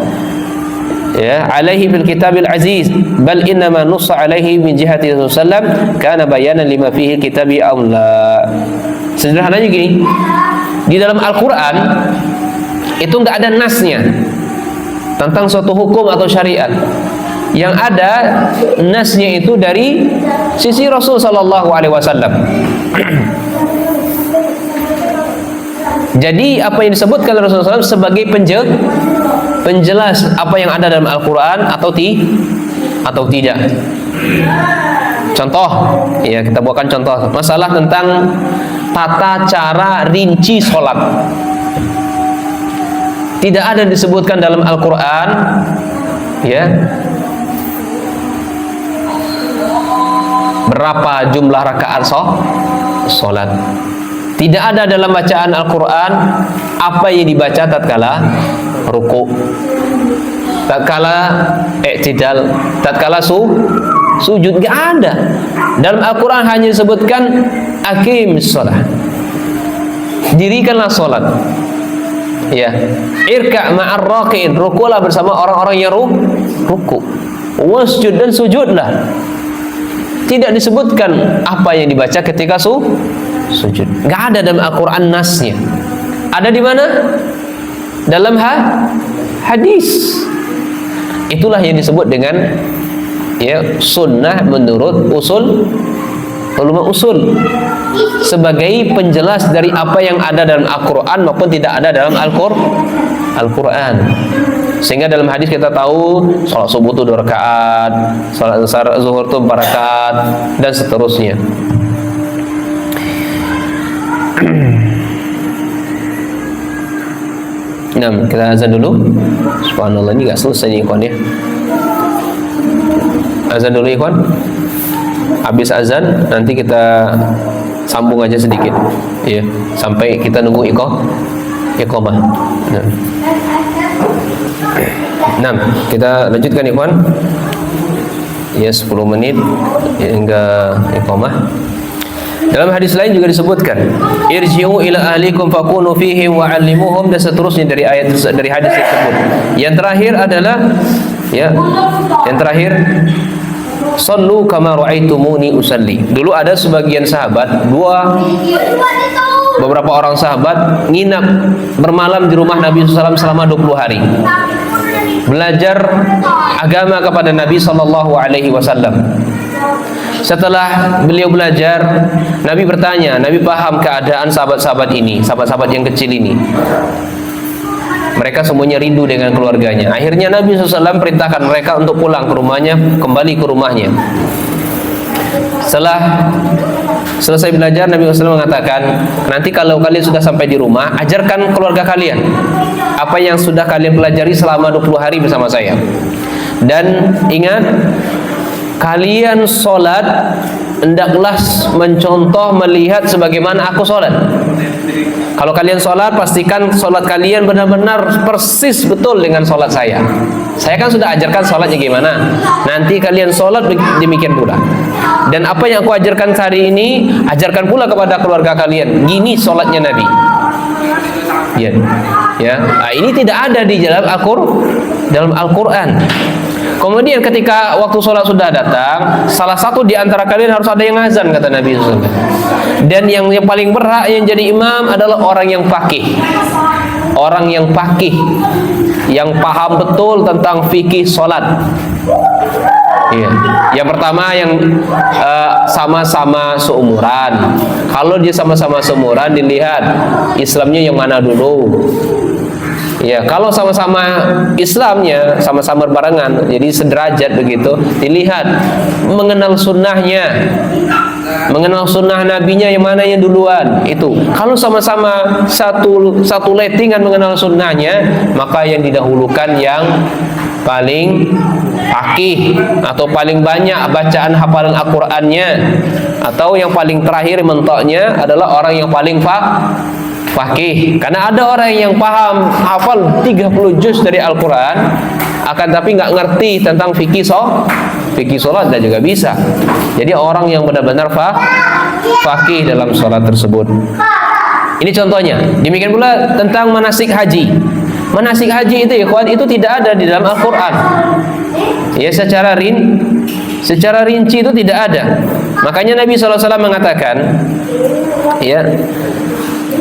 alaihi bil kitabil aziz, bal innama nussa alaihi min jihati Rasulullah sallallahu alaihi wasallam kana bayanan lima fihi kitabi aw la. Sederhananya gini, di dalam Al-Quran itu nggak ada nasnya tentang suatu hukum atau syariat. Yang ada nasnya itu dari sisi Rasul sallallahu alaihi wasallam. Jadi apa yang disebutkan oleh Rasulullah SAW sebagai penjelas apa yang ada dalam Al-Quran atau tidak. Contoh, kita buatkan contoh masalah tentang tata cara rinci sholat. Tidak ada disebutkan dalam Al-Quran, berapa jumlah rakaat sholat. Tidak ada dalam bacaan Al-Quran apa yang dibaca tatkala ruku, tatkala i'tidal, tatkala sujud. Gak ada. Dalam Al-Quran hanya disebutkan aqimis shalah, dirikanlah sholat. Irka' ma'ar raqi'in, rukulah bersama orang-orang yang ruku. Wasjud, dan sujudlah. Tidak disebutkan apa yang dibaca ketika sujud. Nggak ada dalam Al-Quran nasnya. Ada di mana? Dalam hadis. Itulah yang disebut dengan sunnah menurut ulama usul, sebagai penjelas dari apa yang ada dalam Al-Quran maupun tidak ada dalam Al-Quran. Sehingga dalam hadis kita tahu sholat subuh itu 2 rakaat, sholat zuhur itu 4 rakaat, dan seterusnya. Nah, kita azan dulu. Subhanallah, ini gak selesai nih ikhwan ya. Azan dulu ikhwan. Habis azan nanti kita sambung aja sedikit, sampai kita nunggu iqamah. Nah, kita lanjutkan ikhwan. 10 menit hingga iqamah. Dalam hadis lain juga disebutkan, irji'u ila ahlikum fakunu fihim wa 'allimuhum, dan seterusnya dari hadis tersebut. Yang terakhir adalah sallu kama ra'aitumuni usalli. Dulu ada sebagian sahabat, beberapa orang sahabat nginap bermalam di rumah Nabi SAW selama 20 hari. Belajar agama kepada Nabi SAW. Setelah beliau belajar, Nabi bertanya, Nabi paham keadaan sahabat-sahabat ini, sahabat-sahabat yang kecil ini. Mereka semuanya rindu dengan keluarganya. Akhirnya Nabi SAW perintahkan mereka untuk pulang ke rumahnya, kembali ke rumahnya. Setelah Selesai belajar, Nabi SAW mengatakan, nanti kalau kalian sudah sampai di rumah, ajarkan keluarga kalian apa yang sudah kalian pelajari selama 20 hari bersama saya. Dan ingat, kalian sholat hendaklah mencontoh, melihat sebagaimana aku sholat. Kalau kalian sholat, pastikan sholat kalian benar-benar persis betul dengan sholat saya. Saya kan sudah ajarkan sholatnya gimana. Nanti kalian sholat demikian pula. Dan apa yang aku ajarkan hari ini, ajarkan pula kepada keluarga kalian. Gini sholatnya Nabi. Ya, ya. Nah, ini tidak ada di dalam Al-Quran. Kemudian ketika waktu sholat sudah datang, salah satu di antara kalian harus ada yang azan, kata Nabi SAW. Dan yang paling berhak yang jadi imam adalah orang yang faqih. Orang yang faqih, yang paham betul tentang fikih sholat. Ya. Yang pertama yang sama-sama seumuran. Kalau dia sama-sama seumuran, dilihat Islamnya yang mana dulu. Ya, kalau sama-sama Islamnya, sama-sama berbarengan, jadi sederajat begitu, dilihat mengenal sunnahnya, mengenal sunnah nabinya yang mana yang duluan. Itu kalau sama-sama satu lettingan mengenal sunnahnya, maka yang didahulukan yang paling faqih atau paling banyak bacaan hafalan Al-Qur'annya, atau yang paling terakhir mentoknya adalah orang yang paling faqih. Karena ada orang yang paham hafal 30 juz dari Al-Quran, akan tapi nggak ngerti tentang fikih sholat, dan juga bisa. Jadi orang yang benar-benar faqih dalam sholat tersebut. Ini contohnya. Demikian pula tentang manasik haji. Manasik haji itu, ikhwan, itu tidak ada di dalam Al-Quran. Ya, secara rinci itu tidak ada. Makanya Nabi SAW mengatakan, ya,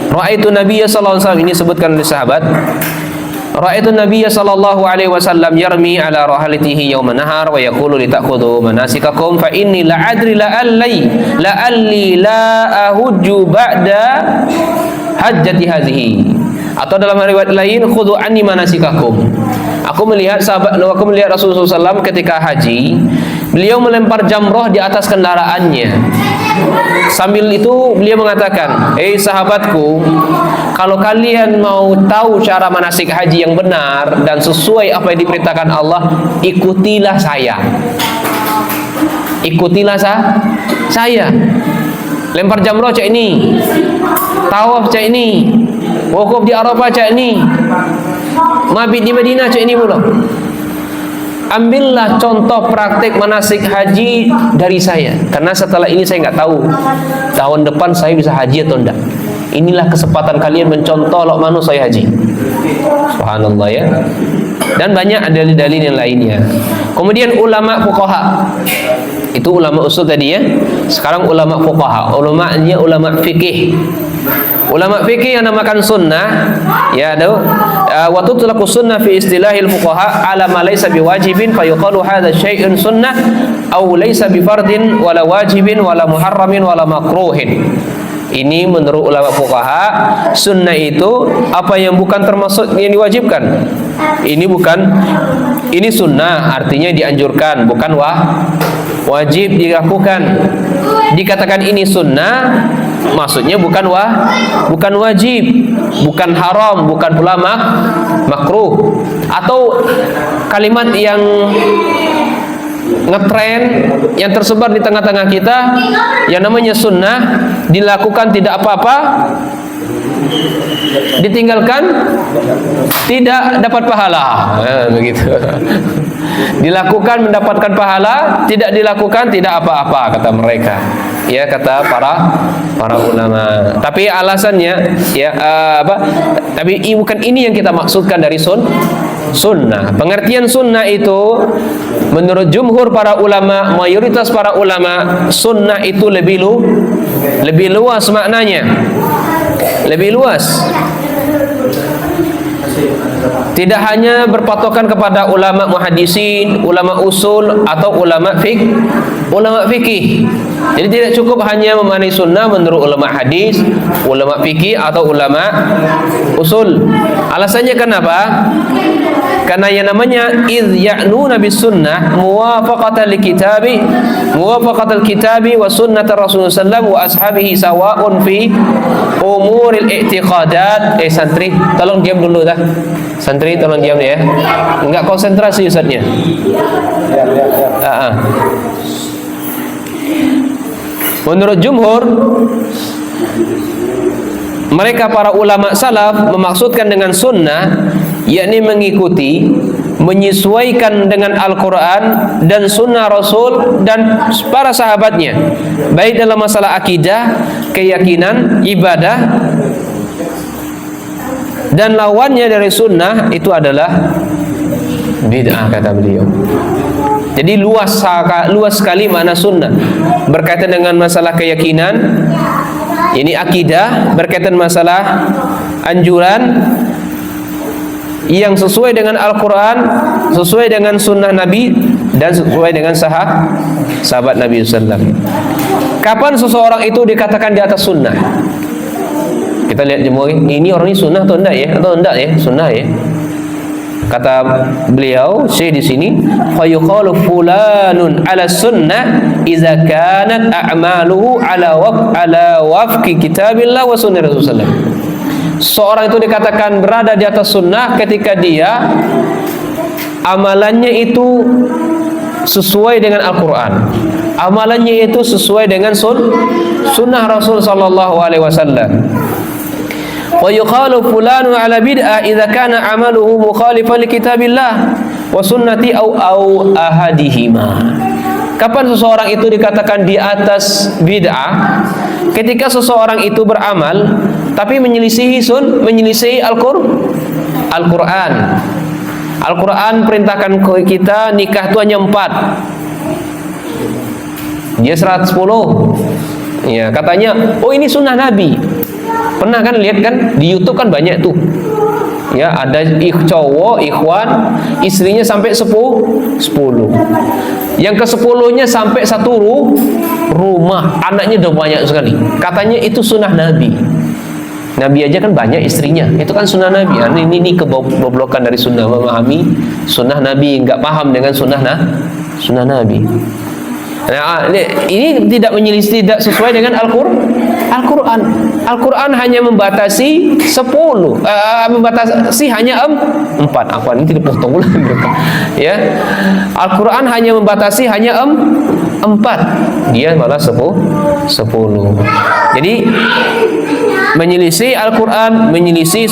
Ra'aitu Nabiyya sallallahu alaihi wasallam, ini disebutkan oleh sahabat. Ra'aitu Nabiyya sallallahu alaihi wasallam yarmi ala rahalatihi yawm an-nahar wa yaqulu li ta'khudhu manasikakum fa inni la adri la'alli la ahujju ba'da hajjati hadhihi. Atau dalam riwayat lain, khudhu anni manasikakum. Aku melihat Rasulullah SAW ketika haji, beliau melempar jamroh di atas kendaraannya. Sambil itu beliau mengatakan, "Hei sahabatku, kalau kalian mau tahu cara manasik haji yang benar dan sesuai apa yang diperintahkan Allah, ikutilah saya. Ikutilah saya. Lempar jamroh cak ini, tawaf cak ini, wukuf di Arafah cak ini, mabit di Madinah cak ini pula. Ambillah contoh praktik manasik haji dari saya, karena setelah ini saya nggak tahu tahun depan saya bisa haji atau enggak. Inilah kesempatan kalian mencontoh lok manu saya haji." Subhanallah, ya. Dan banyak dalil-dalil yang lainnya. Kemudian ulama fuqaha, itu ulama usul tadi, ya. Sekarang ulama fuqaha, ulamanya ulama fikih. Ulama fikih yang namakan sunnah, ya, wa tutlaqu sunnah fi istilahil fuqaha ala ma laysa biwajibin fa yuqalu hadha syai'un sunnah aw laysa bifardin wala wajibin wala muharramin wala makruhin. Ini menurut ulama fuqaha, sunnah itu apa yang bukan termasuk yang diwajibkan. Ini sunnah, artinya dianjurkan, bukan wajib dilakukan. Dikatakan ini sunnah, maksudnya bukan wajib, bukan haram, bukan pula makruh. Atau kalimat yang ngetren yang tersebar di tengah-tengah kita, yang namanya sunnah, dilakukan tidak apa-apa, ditinggalkan tidak dapat pahala, begitu. Dilakukan mendapatkan pahala, tidak dilakukan tidak apa-apa, kata mereka, ya, kata para ulama. Tapi alasannya, ya, tapi bukan ini yang kita maksudkan dari sunnah. Pengertian sunnah itu menurut jumhur para ulama, mayoritas para ulama, sunnah itu lebih luas maknanya, lebih luas. Tidak hanya berpatokan kepada ulama muhaddisin, ulama usul, atau ulama fikih. Jadi tidak cukup hanya memaknai sunnah menurut ulama hadis, ulama fikih, atau ulama usul. Alasannya kenapa? Karena yang namanya idh ya'nuna bis sunnah muwafaqatan kitabi wa sunnat Rasulullah sallallahu wa ashabihi sawa'un fi umuril i'tiqadat. Santri, tolong diam dulu dah. Santri tolong diam ya. Enggak konsentrasi ustaznya. Menurut jumhur, mereka para ulama salaf memaksudkan dengan sunnah yakni mengikuti, menyesuaikan dengan Al-Quran dan sunnah Rasul dan para sahabatnya, baik dalam masalah akidah, keyakinan, ibadah. Dan lawannya dari sunnah itu adalah bid'ah, kata beliau. Jadi luas sekali makna sunnah, berkaitan dengan masalah keyakinan, ini akidah, berkaitan masalah anjuran yang sesuai dengan Al-Quran, sesuai dengan sunnah Nabi, dan sesuai dengan sahabat Nabi SAW. Kapan seseorang itu dikatakan di atas sunnah? Kita lihat jemur, ini orang ini sunnah atau enggak ya? Atau enggak ya? Sunnah ya? Kata beliau, Syekh di sini, fayuqalu fulanun ala sunnah idza kanat a'maluhu ala wafqi kitabillah wa sunnah Rasulullah. Seorang itu dikatakan berada di atas sunnah ketika dia amalannya itu sesuai dengan Al-Quran, amalannya itu sesuai dengan sunnah Rasul sallallahu alaihi wasallam. Wa yuqalu fulanu ala bid'ah idza kana amaluhu mukhalifan li kitabillah wa sunnati au ahadihima. Kapan seseorang itu dikatakan di atas bid'ah? Ketika seseorang itu beramal tapi menyelisihi Al-Quran. Al-Quran perintahkan kita nikah itu hanya 4. Dia 110. Ya, katanya, oh ini sunnah Nabi. Pernah kan lihat kan di YouTube kan banyak tuh. Ya, ada cowok, ikhwan, istrinya sampai 10. Yang ke-10-nya sampai 1 rumah, anaknya udah banyak sekali. Katanya itu sunnah Nabi. Nabi aja kan banyak istrinya, itu kan sunnah Nabi. Ini kebobrokan dari sunnah, memahami sunnah Nabi, nggak paham dengan sunnah Nabi. Nah, ini tidak menyelisih, tidak sesuai dengan Al-Quran. Al-Quran hanya membatasi 10, membatasi hanya 4. Apa ini tidak potong ulang? Ya, Al-Quran hanya membatasi hanya 4. Dia malah 10. Jadi menyelisih Al-Quran, menyelisih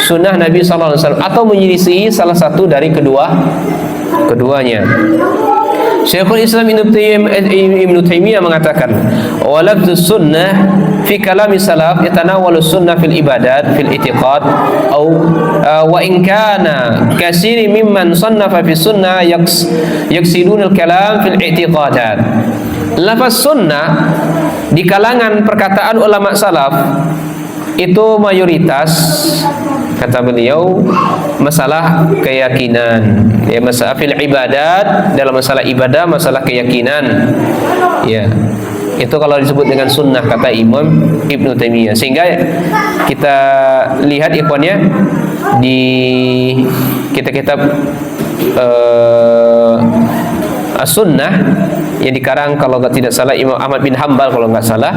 sunnah Nabi SAW, atau menyelisih salah satu dari keduanya. Syekhul Islam Ibnu Taimiyah mengatakan, wa lafzus sunnah fi kalami salaf yatanawalu sunnah fil ibadat fil i'tiqad wa in kana katsiri mimman sannafa fi sunnah yaksidun al kalam fil i'tiqadat. Lafaz sunnah di kalangan perkataan ulama salaf itu mayoritas, kata beliau, masalah keyakinan, ya, masalah fil ibadat, dalam masalah ibadah, masalah keyakinan, ya, itu kalau disebut dengan sunnah, kata Imam Ibnu Taimiyah. Sehingga kita lihat ikhwannya di kitab As-Sunnah yang dikarang, kalau tidak salah, Imam Ahmad bin Hanbal kalau nggak salah,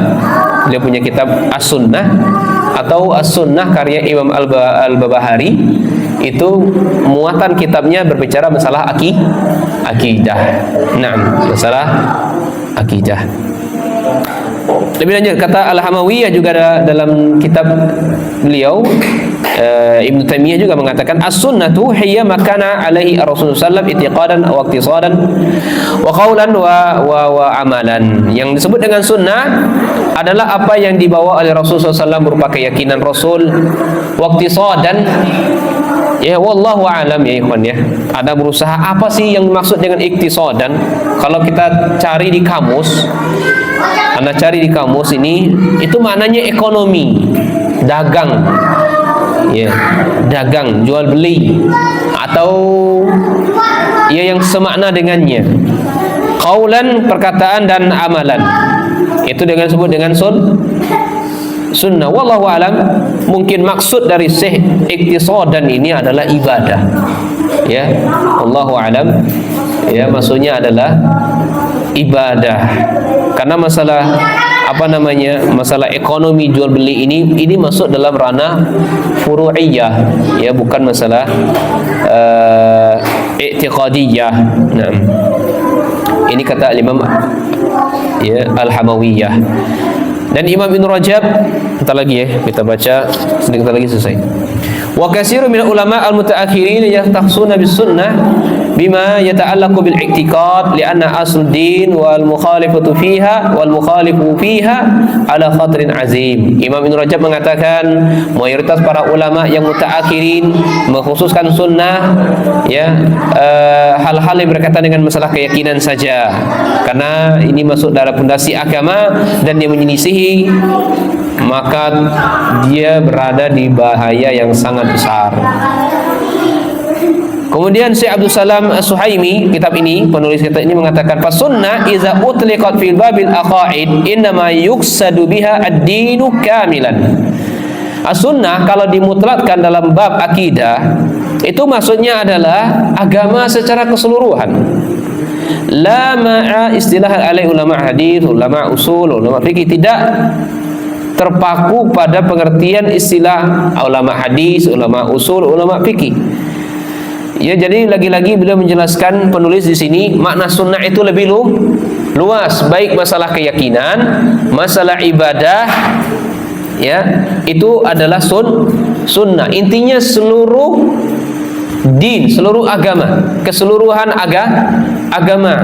dia punya kitab As-Sunnah atau As-Sunnah karya Imam Al-Barbahari. Itu muatan kitabnya berbicara masalah akidah. Nah, masalah akidah. Lebih lanjut, kata Al-Hamawiyah juga dalam kitab beliau, Ibnu Taimiyah juga mengatakan, as-sunnatu hiya makana alaihi Rasulullah sallallahu alaihi wasallam i'tiqadan wa iqtisadan wa qawlan wa amalan. Yang disebut dengan sunnah adalah apa yang dibawa oleh Rasulullah SAW berupa keyakinan Rasul, wa iqtisadan, ya, wallahu a'lam ya ikhwan ya. Ada berusaha, apa sih yang dimaksud dengan iqtisadan? Kalau kita cari di kamus, Anda cari di kamus ini, itu maknanya ekonomi, dagang, ya, dagang, jual beli, atau ya yang semakna dengannya. Qaulan, perkataan, dan amalan, itu dengan sebut dengan sunnah. Wallahu alam, mungkin maksud dari iqtisadan ini adalah ibadah. Ya, Allahu a'lam. Ya, maksudnya adalah ibadah. Karena masalah masalah ekonomi jual beli ini masuk dalam ranah furu'iyah, ya, bukan masalah i'tiqadiyah. Nah, ini kata Imam ya Al-Hamawiyah. Dan Imam Ibn Rajab, bentar lagi ya, kita baca sedikit lagi selesai. Wa katsirun min ulama al-mutaakhirin yakhtassuna bis sunnah bima yata'allaqu bil i'tiqad li'anna asluddin wal mukhalifatu fiha ala khatrin azim. Imam Ibn Rajab mengatakan mayoritas para ulama yang mutaakhirin mengkhususkan sunnah, ya, hal-hal yang berkaitan dengan masalah keyakinan saja, karena ini masuk dalam pondasi agama dan dia menyelisihi, maka dia berada di bahaya yang sangat besar. Kemudian Syekh Abdul Salam As-Suhaimi, kitab ini, penulis kitab ini mengatakan, "Fasunnah iza utliqat fil babil aqaid innama yuqsadu biha ad-dinu kamilan." As-sunnah kalau dimutlakkan dalam bab akidah, itu maksudnya adalah agama secara keseluruhan. La ma'a istilah alai ulama hadis, ulama usul, ulama fikih, tidak terpaku pada pengertian istilah ulama hadis, ulama usul, ulama fikih. Ya, jadi lagi-lagi beliau menjelaskan, penulis di sini, makna sunnah itu lebih luas, baik masalah keyakinan, masalah ibadah, ya, itu adalah sunnah. Intinya seluruh din, seluruh agama, keseluruhan agama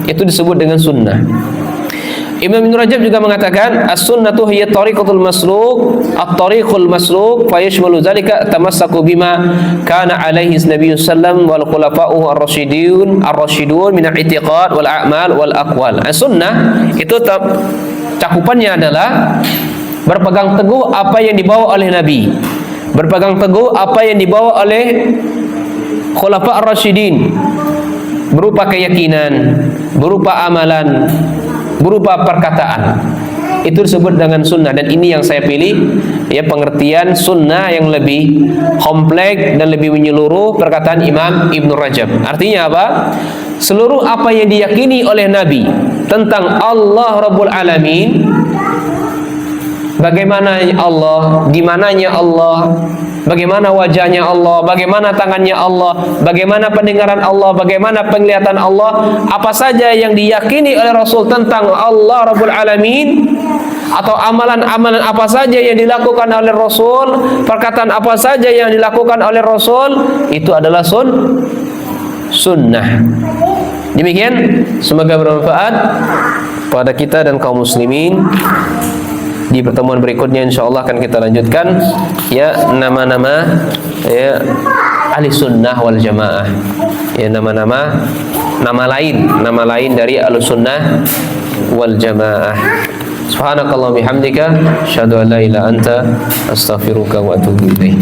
itu disebut dengan sunnah. Imam Ibn Rajab juga mengatakan as-sunnatu hiya tariqatul masluk, at-tariqul masluk fa yashmalu dzalika tamassaku bima kana alaihi Nabi sallam wal khulafa'u ar-rasyidun min al-i'tiqad wal a'mal wal aqwal. As-sunnah itu cakupannya adalah berpegang teguh apa yang dibawa oleh Nabi, berpegang teguh apa yang dibawa oleh khulafa ar-rasyidin, berupa keyakinan, berupa amalan, berupa perkataan. Itu disebut dengan sunnah. Dan ini yang saya pilih, ya, pengertian sunnah yang lebih kompleks dan lebih menyeluruh, perkataan Imam Ibn Rajab. Artinya apa? Seluruh apa yang diyakini oleh Nabi tentang Allah Rabbul Alamin, bagaimana Allah, di mananya Allah, bagaimana wajahnya Allah, bagaimana tangannya Allah, bagaimana pendengaran Allah, bagaimana penglihatan Allah, apa saja yang diyakini oleh Rasul tentang Allah Rabbul Alamin, atau amalan-amalan apa saja yang dilakukan oleh Rasul, perkataan apa saja yang dilakukan oleh Rasul, itu adalah sunnah. Demikian, semoga bermanfaat pada kita dan kaum muslimin. Di pertemuan berikutnya insyaallah akan kita lanjutkan, ya, nama-nama, ya, ahli sunnah wal jamaah, ya, nama lain dari ahli sunnah wal jamaah. Subhanakallah bihamdika asyhadu an la ilaha illa anta astaghfiruka wa atubu ilaik.